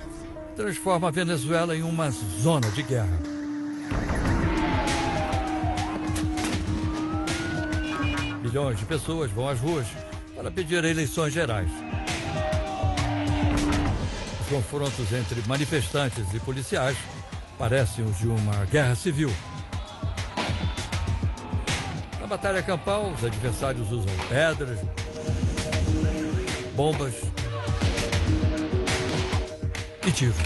transforma a Venezuela em uma zona de guerra. Milhões de pessoas vão às ruas para pedir eleições gerais. Os confrontos entre manifestantes e policiais parecem os de uma guerra civil. Na batalha campal, os adversários usam pedras, bombas e tiros.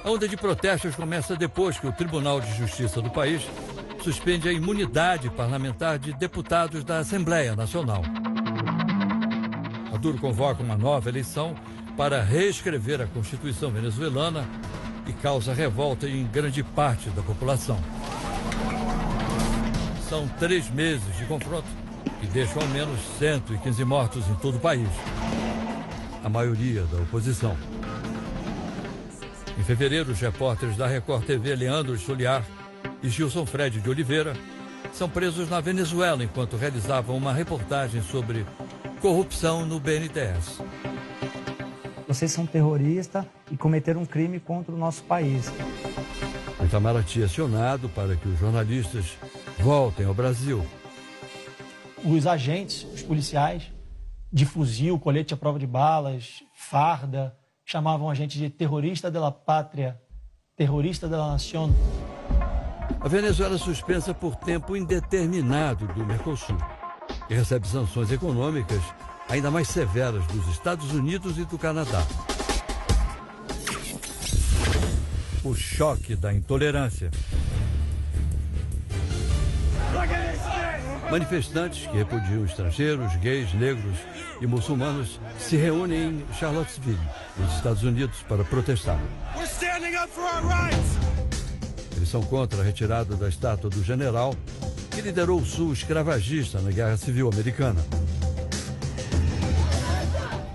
A onda de protestos começa depois que o Tribunal de Justiça do país suspende a imunidade parlamentar de deputados da Assembleia Nacional. Maduro convoca uma nova eleição para reescrever a Constituição venezuelana e causa revolta em grande parte da população. São 3 meses de confronto que deixam ao menos 115 mortos em todo o país, a maioria da oposição. Em fevereiro, os repórteres da Record TV, Leandro Soliar e Gilson Fred de Oliveira, são presos na Venezuela enquanto realizavam uma reportagem sobre corrupção no BNDES. Vocês são terroristas e cometeram um crime contra o nosso país. O Itamaraty é acionado para que os jornalistas voltem ao Brasil. Os agentes, os policiais, de fuzil, colete à prova de balas, farda, chamavam a gente de terrorista de la pátria, terrorista de la nación. A Venezuela é suspensa por tempo indeterminado do Mercosul e recebe sanções econômicas ainda mais severas dos Estados Unidos e do Canadá. O choque da intolerância. Manifestantes que repudiam estrangeiros, gays, negros e muçulmanos se reúnem em Charlottesville, nos Estados Unidos, para protestar. Eles são contra a retirada da estátua do general que liderou o sul escravagista na Guerra Civil Americana.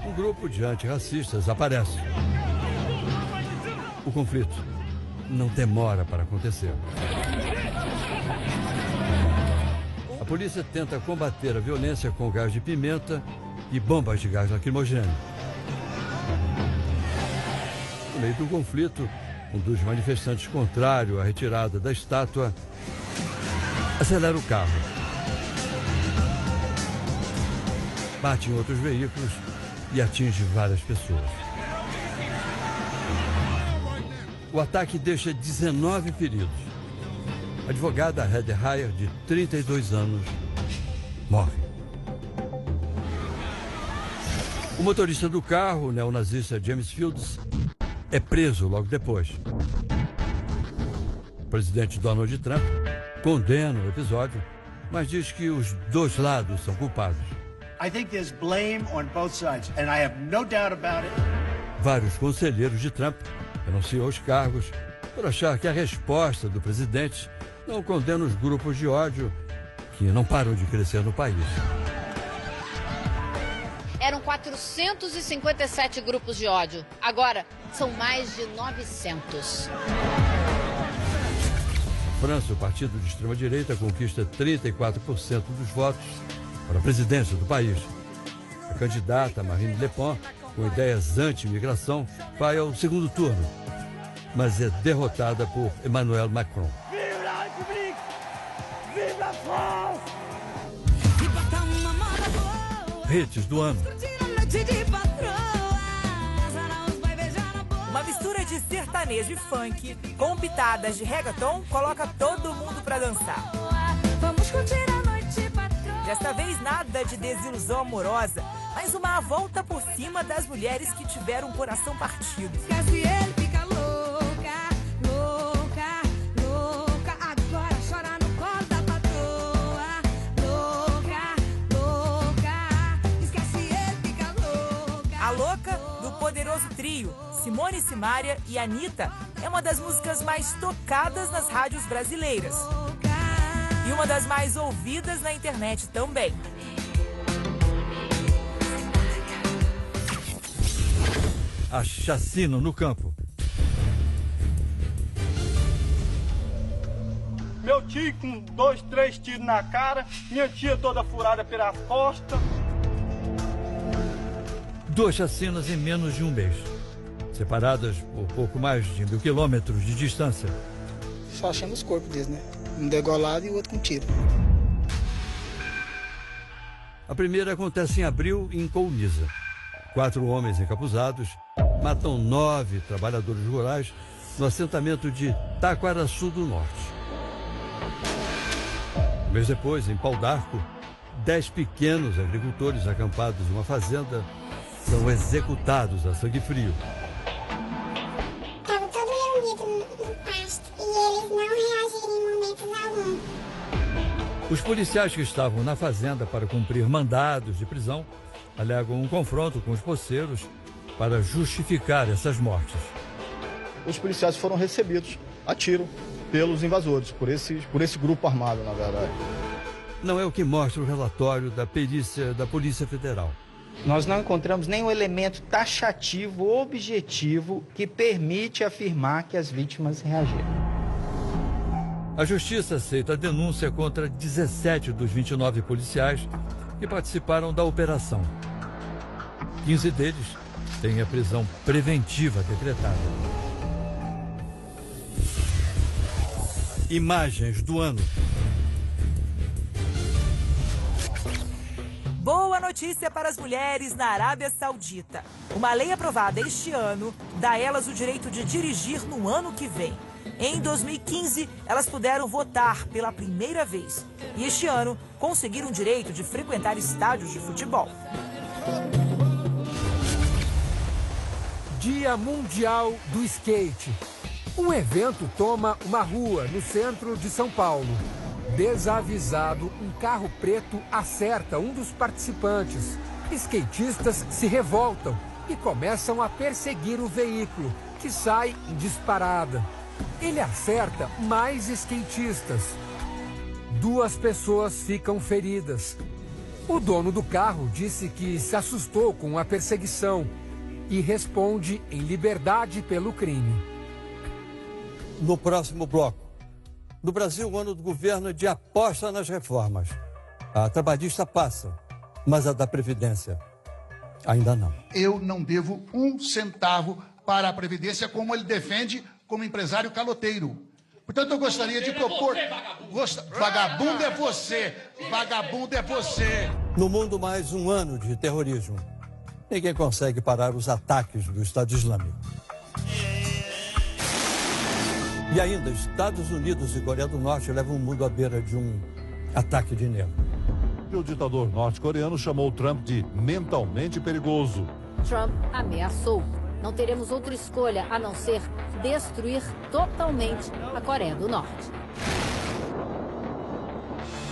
Um grupo de antirracistas aparece. O conflito não demora para acontecer. A polícia tenta combater a violência com gás de pimenta e bombas de gás lacrimogêneo. No meio do conflito, um dos manifestantes contrário à retirada da estátua acelera o carro, bate em outros veículos e atinge várias pessoas. O ataque deixa 19 feridos. A advogada Heather Heyer, de 32 anos, morre. O motorista do carro, o neonazista James Fields, é preso logo depois. O presidente Donald Trump condena o episódio, mas diz que os dois lados são culpados. I think there's blame on both sides, and I have no doubt about it. Vários conselheiros de Trump renunciam aos cargos por achar que a resposta do presidente não condena os grupos de ódio que não param de crescer no país. Eram 457 grupos de ódio. Agora, são mais de 900. França, o partido de extrema-direita conquista 34% dos votos para a presidência do país. A candidata Marine Le Pen, com ideias anti-imigração, vai ao segundo turno, mas é derrotada por Emmanuel Macron. Vive la République! Vive la France! Hits do ano. Uma mistura de sertanejo e funk com pitadas de reggaeton coloca todo mundo pra dançar. Vamos curtir a noite, patrão. Desta vez nada de desilusão amorosa, mas uma volta por cima das mulheres que tiveram o coração partido. Ele fica louca, louca, louca, agora chora no colo da patroa. Louca, louca, esquece ele fica louca. A Louca, do poderoso trio Simone, Simaria e Anitta, é uma das músicas mais tocadas nas rádios brasileiras. E uma das mais ouvidas na internet também. A chacina no campo. Meu tio com 2, 3 tiros na cara, minha tia toda furada pelas costas. 2 chacinas em menos de um mês, separadas por pouco mais de 1.000 quilômetros de distância. Só achando os corpos deles, né? Um degolado e o outro com tiro. A primeira acontece em abril em Colniza. 4 homens encapuzados matam 9 trabalhadores rurais no assentamento de Taquaraçu do Norte. Um mês depois, em Pau d'Arco, 10 pequenos agricultores acampados em uma fazenda são executados a sangue frio. Estava todo reunido no pasto e eles não reagiram em momentos algum. Os policiais que estavam na fazenda para cumprir mandados de prisão alegam um confronto com os poceiros para justificar essas mortes. Os policiais foram recebidos a tiro pelos invasores, por esse grupo armado, na verdade. Não é o que mostra o relatório da perícia da Polícia Federal. Nós não encontramos nenhum elemento taxativo objetivo que permite afirmar que as vítimas reagiram. A justiça aceita a denúncia contra 17 dos 29 policiais que participaram da operação. 15 deles têm a prisão preventiva decretada. Imagens do ano. Boa notícia para as mulheres na Arábia Saudita. Uma lei aprovada este ano dá a elas o direito de dirigir no ano que vem. Em 2015, elas puderam votar pela primeira vez. E este ano, conseguiram o direito de frequentar estádios de futebol. Dia Mundial do Skate. Um evento toma uma rua no centro de São Paulo. Desavisado, um carro preto acerta um dos participantes. Skatistas se revoltam e começam a perseguir o veículo, que sai em disparada. Ele acerta mais skatistas. 2 pessoas ficam feridas. O dono do carro disse que se assustou com a perseguição e responde em liberdade pelo crime. No próximo bloco. No Brasil, o ano do governo é de aposta nas reformas. A trabalhista passa, mas a da Previdência ainda não. Eu não devo 1 centavo para a Previdência, como ele defende como empresário caloteiro. Portanto, eu gostaria de propor... Vagabundo é você! Vagabundo é você! No mundo, mais um ano de terrorismo. Ninguém consegue parar os ataques do Estado Islâmico. E ainda, Estados Unidos e Coreia do Norte levam o mundo à beira de um ataque de nervo. O ditador norte-coreano chamou Trump de mentalmente perigoso. Trump ameaçou. Não teremos outra escolha a não ser destruir totalmente a Coreia do Norte.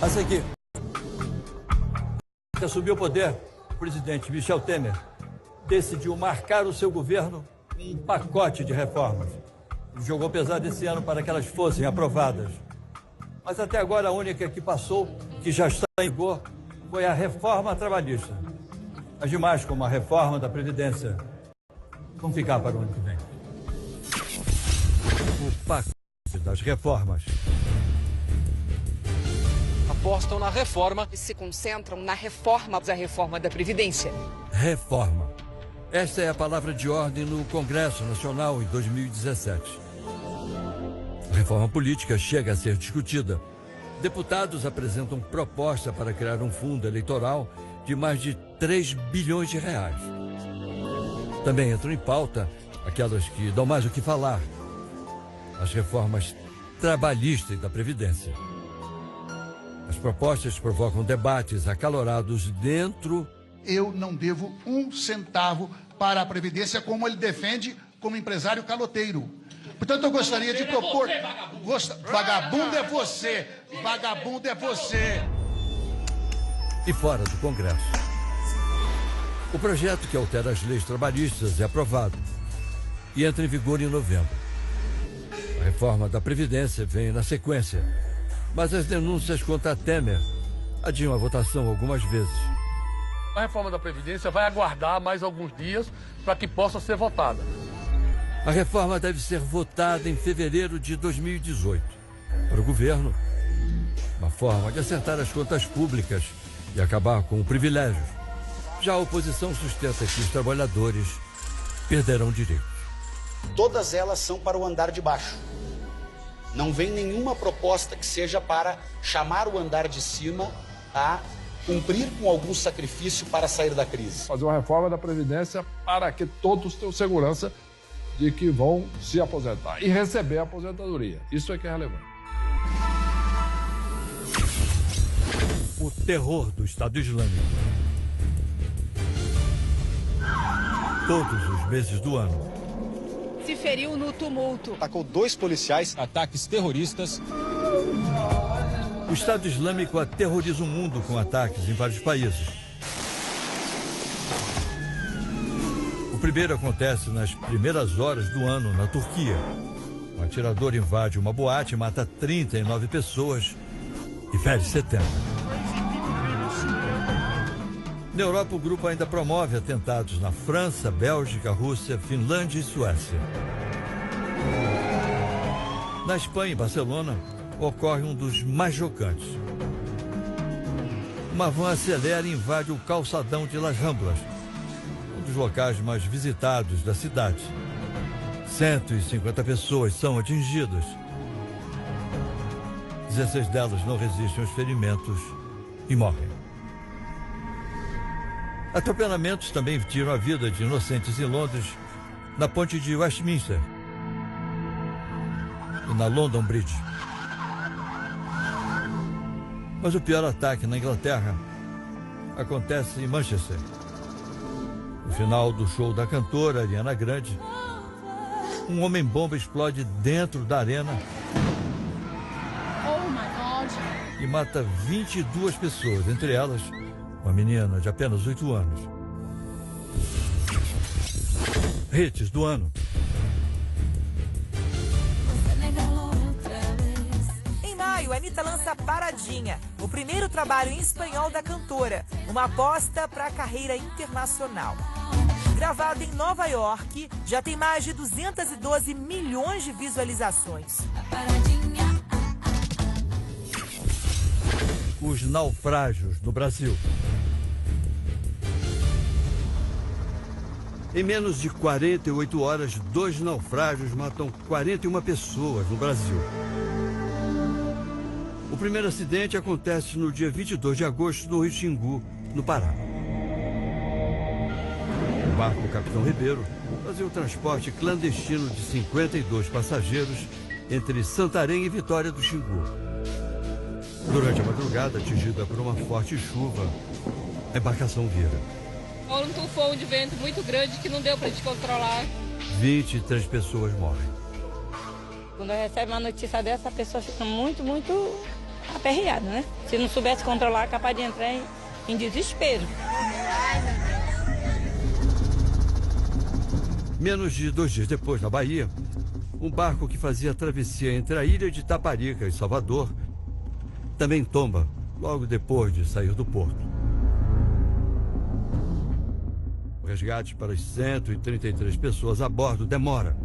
A seguir, que assumiu o poder, o presidente Michel Temer decidiu marcar o seu governo com um pacote de reformas. Jogou pesado esse ano para que elas fossem aprovadas. Mas até agora a única que passou, que já está em vigor, foi a reforma trabalhista. As demais, como a reforma da Previdência, vão ficar para o ano que vem. O pacote das reformas. Apostam na reforma e se concentram na reforma da Previdência. Reforma. Esta é a palavra de ordem no Congresso Nacional em 2017. A reforma política chega a ser discutida. Deputados apresentam proposta para criar um fundo eleitoral de mais de 3 bilhões de reais. Também entram em pauta aquelas que dão mais o que falar. As reformas trabalhistas e da Previdência. As propostas provocam debates acalorados dentro... Eu não devo 1 centavo para a Previdência, como ele defende como empresário caloteiro. Portanto, eu gostaria de propor... Vagabundo é você! Vagabundo é você! E fora do Congresso. O projeto que altera as leis trabalhistas é aprovado e entra em vigor em novembro. A reforma da Previdência vem na sequência, mas as denúncias contra Temer adiam a votação algumas vezes. A reforma da Previdência vai aguardar mais alguns dias para que possa ser votada. A reforma deve ser votada em fevereiro de 2018. Para o governo, uma forma de acertar as contas públicas e acabar com o privilégio. Já a oposição sustenta que os trabalhadores perderão direitos. Todas elas são para o andar de baixo. Não vem nenhuma proposta que seja para chamar o andar de cima a cumprir com algum sacrifício para sair da crise. Fazer uma reforma da Previdência para que todos tenham segurança de que vão se aposentar e receber a aposentadoria. Isso é que é relevante. O terror do Estado Islâmico. Todos os meses do ano. Se feriu no tumulto. Atacou 2 policiais. Ataques terroristas. O Estado Islâmico aterroriza o mundo com ataques em vários países. O primeiro acontece nas primeiras horas do ano na Turquia. Um atirador invade uma boate, mata 39 pessoas e fere 70. Na Europa, o grupo ainda promove atentados na França, Bélgica, Rússia, Finlândia e Suécia. Na Espanha e Barcelona, ocorre um dos mais chocantes. Uma van acelera e invade o calçadão de Las Ramblas, um dos locais mais visitados da cidade. 150 pessoas são atingidas. 16 delas não resistem aos ferimentos e morrem. Atropelamentos também tiram a vida de inocentes em Londres, na ponte de Westminster e na London Bridge. Mas o pior ataque na Inglaterra acontece em Manchester. No final do show da cantora Ariana Grande, um homem-bomba explode dentro da arena e mata 22 pessoas, entre elas uma menina de apenas 8 anos. Hits do ano. Em maio, a Anitta lança Paradinha, o primeiro trabalho em espanhol da cantora, uma aposta para a carreira internacional. Gravado em Nova York, já tem mais de 212 milhões de visualizações. Os naufrágios no Brasil. Em menos de 48 horas, 2 naufrágios matam 41 pessoas no Brasil. O primeiro acidente acontece no dia 22 de agosto no Rio Xingu, no Pará. O barco Capitão Ribeiro fazia um transporte clandestino de 52 passageiros entre Santarém e Vitória do Xingu. Durante a madrugada, atingida por uma forte chuva, a embarcação vira. Um tufão de vento muito grande que não deu para a gente controlar. 23 pessoas morrem. Quando recebe uma notícia dessa, a pessoa fica muito aperreada, né? Se não soubesse controlar, é capaz de entrar em desespero. Menos de 2 dias depois, na Bahia, um barco que fazia a travessia entre a ilha de Taparica e Salvador também tomba logo depois de sair do porto. O resgate para as 133 pessoas a bordo demora.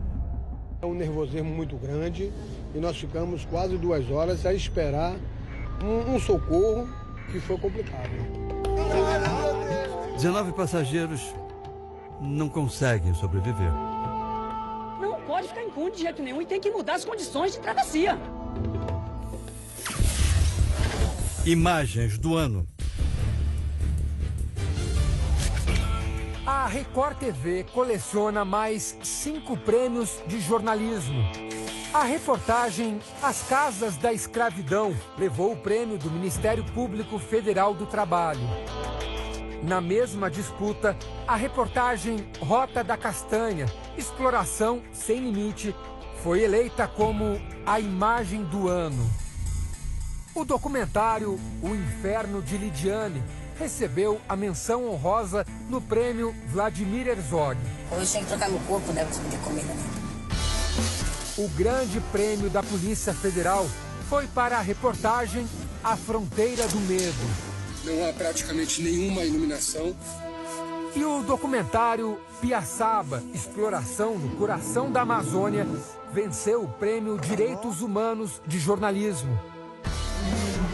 É um nervosismo muito grande e nós ficamos quase 2 horas a esperar um socorro que foi complicado. 19 passageiros não conseguem sobreviver. Não pode ficar impune de jeito nenhum e tem que mudar as condições de travessia. Imagens do ano. A Record TV coleciona mais 5 prêmios de jornalismo. A reportagem As Casas da Escravidão levou o prêmio do Ministério Público Federal do Trabalho. Na mesma disputa, a reportagem Rota da Castanha, Exploração Sem Limite, foi eleita como a imagem do ano. O documentário O Inferno de Lidiane recebeu a menção honrosa no prêmio Vladimir Herzog. Hoje tem que trocar meu corpo, né? De comida. O grande prêmio da Polícia Federal foi para a reportagem A Fronteira do Medo. Não há praticamente nenhuma iluminação. E o documentário Piaçaba, Exploração no Coração da Amazônia, venceu o prêmio Direitos Humanos de Jornalismo.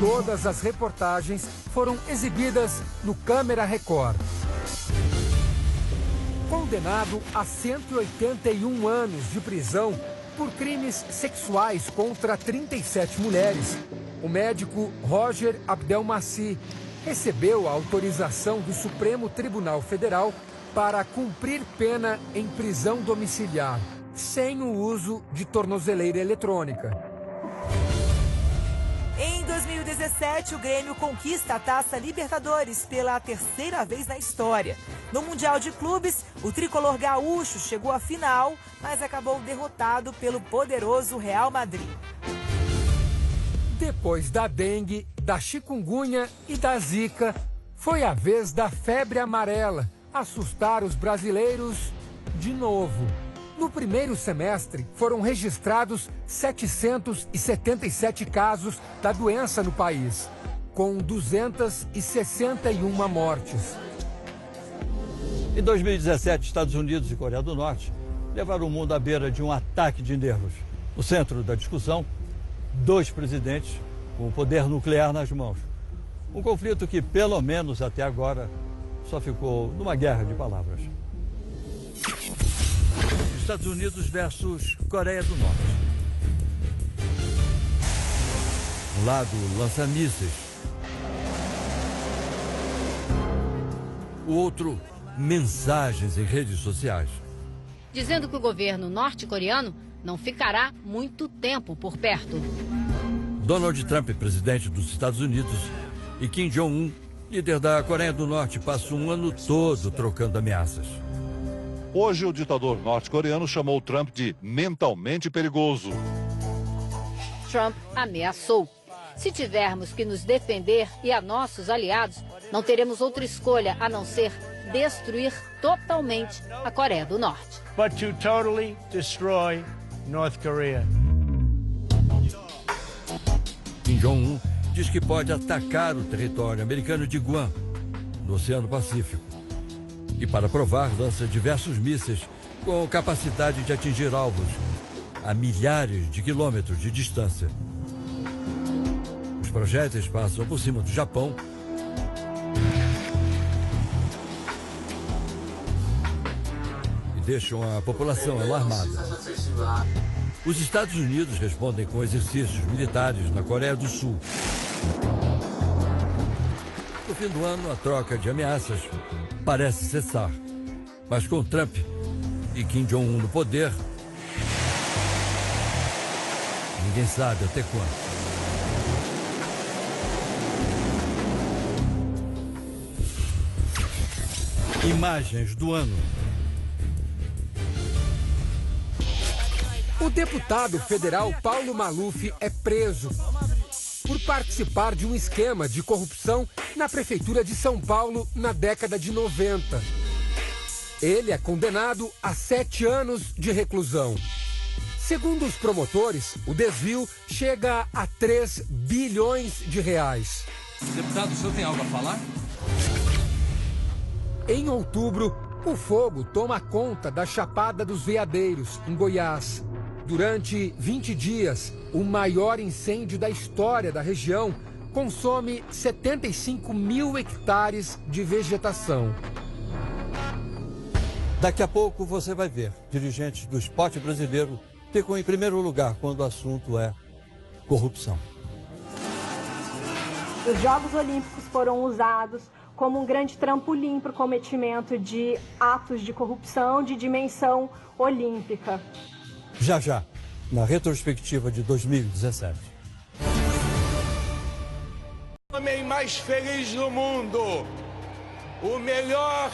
Todas as reportagens foram exibidas no Câmera Record. Condenado a 181 anos de prisão por crimes sexuais contra 37 mulheres, o médico Roger Abdelmaci recebeu a autorização do Supremo Tribunal Federal para cumprir pena em prisão domiciliar, sem o uso de tornozeleira eletrônica. Em 2017, o Grêmio conquista a Taça Libertadores pela 3ª vez na história. No Mundial de Clubes, o tricolor gaúcho chegou à final, mas acabou derrotado pelo poderoso Real Madrid. Depois da dengue, da chikungunya e da zika, foi a vez da febre amarela assustar os brasileiros de novo. No primeiro semestre, foram registrados 777 casos da doença no país, com 261 mortes. Em 2017, Estados Unidos e Coreia do Norte levaram o mundo à beira de um ataque de nervos. No centro da discussão, dois presidentes com o poder nuclear nas mãos. Um conflito que, pelo menos até agora, só ficou numa guerra de palavras. Estados Unidos versus Coreia do Norte. Um lado lança mísseis, o outro mensagens em redes sociais. Dizendo que o governo norte-coreano não ficará muito tempo por perto. Donald Trump, presidente dos Estados Unidos, e Kim Jong-un, líder da Coreia do Norte, passam um ano todo trocando ameaças. Hoje, o ditador norte-coreano chamou Trump de mentalmente perigoso. Trump ameaçou. Se tivermos que nos defender e a nossos aliados, não teremos outra escolha a não ser destruir totalmente a Coreia do Norte. But to totally destroy North Korea. Kim Jong-un diz que pode atacar o território americano de Guam, no Oceano Pacífico. E para provar, lança diversos mísseis com capacidade de atingir alvos a milhares de quilômetros de distância. Os projéteis passam por cima do Japão e deixam a população alarmada. Os Estados Unidos respondem com exercícios militares na Coreia do Sul. No fim do ano, a troca de ameaças parece cessar. Mas com Trump e Kim Jong-un no poder, ninguém sabe até quando. Imagens do ano. O deputado federal Paulo Maluf é preso por participar de um esquema de corrupção na prefeitura de São Paulo na década de 90. Ele é condenado a 7 anos de reclusão. Segundo os promotores, o desvio chega a 3 bilhões de reais. Deputado, o senhor tem algo a falar? Em outubro, o fogo toma conta da Chapada dos Veadeiros, em Goiás. Durante 20 dias, o maior incêndio da história da região consome 75 mil hectares de vegetação. Daqui a pouco você vai ver, dirigentes do esporte brasileiro ficam em primeiro lugar quando o assunto é corrupção. Os Jogos Olímpicos foram usados como um grande trampolim para o cometimento de atos de corrupção de dimensão olímpica. Já já, na retrospectiva de 2017. O homem mais feliz do mundo, o melhor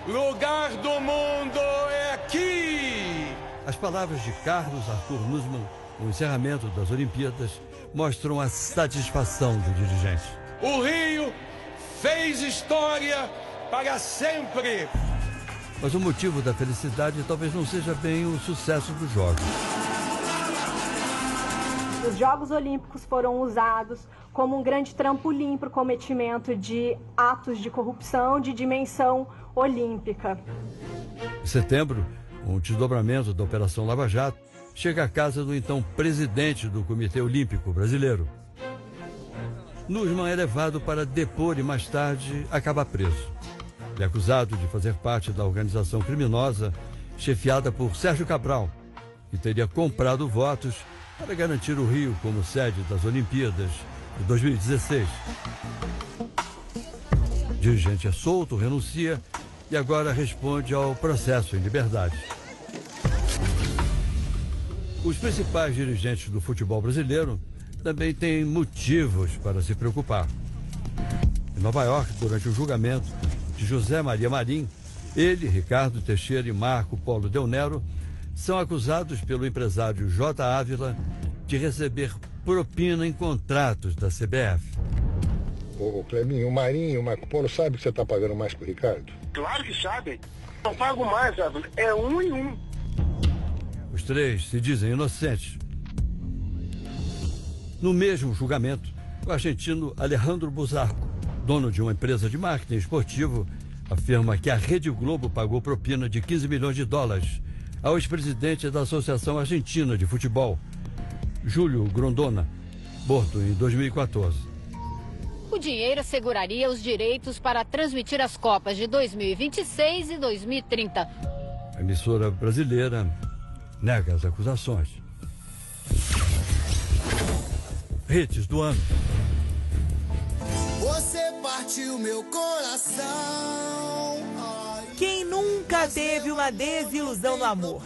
lugar do mundo é aqui. As palavras de Carlos Arthur Nussmann no encerramento das Olimpíadas mostram a satisfação do dirigente. O Rio fez história para sempre. Mas o motivo da felicidade talvez não seja bem o sucesso dos Jogos. Os Jogos Olímpicos foram usados como um grande trampolim para o cometimento de atos de corrupção de dimensão olímpica. Em setembro, um desdobramento da Operação Lava Jato chega à casa do então presidente do Comitê Olímpico Brasileiro. Nussmann é levado para depor e mais tarde acaba preso. Ele é acusado de fazer parte da organização criminosa chefiada por Sérgio Cabral, que teria comprado votos para garantir o Rio como sede das Olimpíadas de 2016. O dirigente é solto, renuncia e agora responde ao processo em liberdade. Os principais dirigentes do futebol brasileiro também têm motivos para se preocupar. Em Nova York, durante o julgamento de José Maria Marim, ele, Ricardo Teixeira e Marco Polo Del Nero são acusados pelo empresário J. Ávila de receber propina em contratos da CBF. Ô Clebinho, o Marinho e o Marco Polo sabem que você está pagando mais que o Ricardo? Claro que sabem. Não pago mais, Ávila. É 1 e 1. Os três se dizem inocentes. No mesmo julgamento, o argentino Alejandro Buzarco, dono de uma empresa de marketing esportivo, afirma que a Rede Globo pagou propina de 15 milhões de dólares ao ex-presidente da Associação Argentina de Futebol, Júlio Grondona, morto em 2014. O dinheiro asseguraria os direitos para transmitir as Copas de 2026 e 2030. A emissora brasileira nega as acusações. Hits do ano. Você partiu meu coração. Quem nunca teve uma desilusão no amor?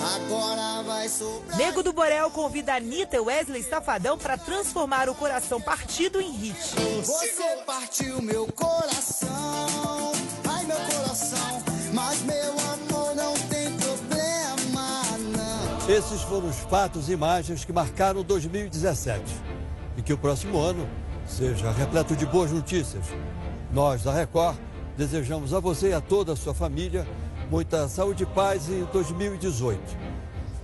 Agora vai soprar. Nego do Borel convida Anitta e Wesley Safadão para transformar o coração partido em hit. Você partiu meu coração, ai meu coração, mas meu amor não tem problema não. Esses foram os fatos e imagens que marcaram 2017. E que o próximo ano seja repleto de boas notícias. Nós, da Record, desejamos a você e a toda a sua família muita saúde e paz em 2018.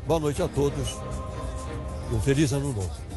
Boa noite a todos e um feliz ano novo.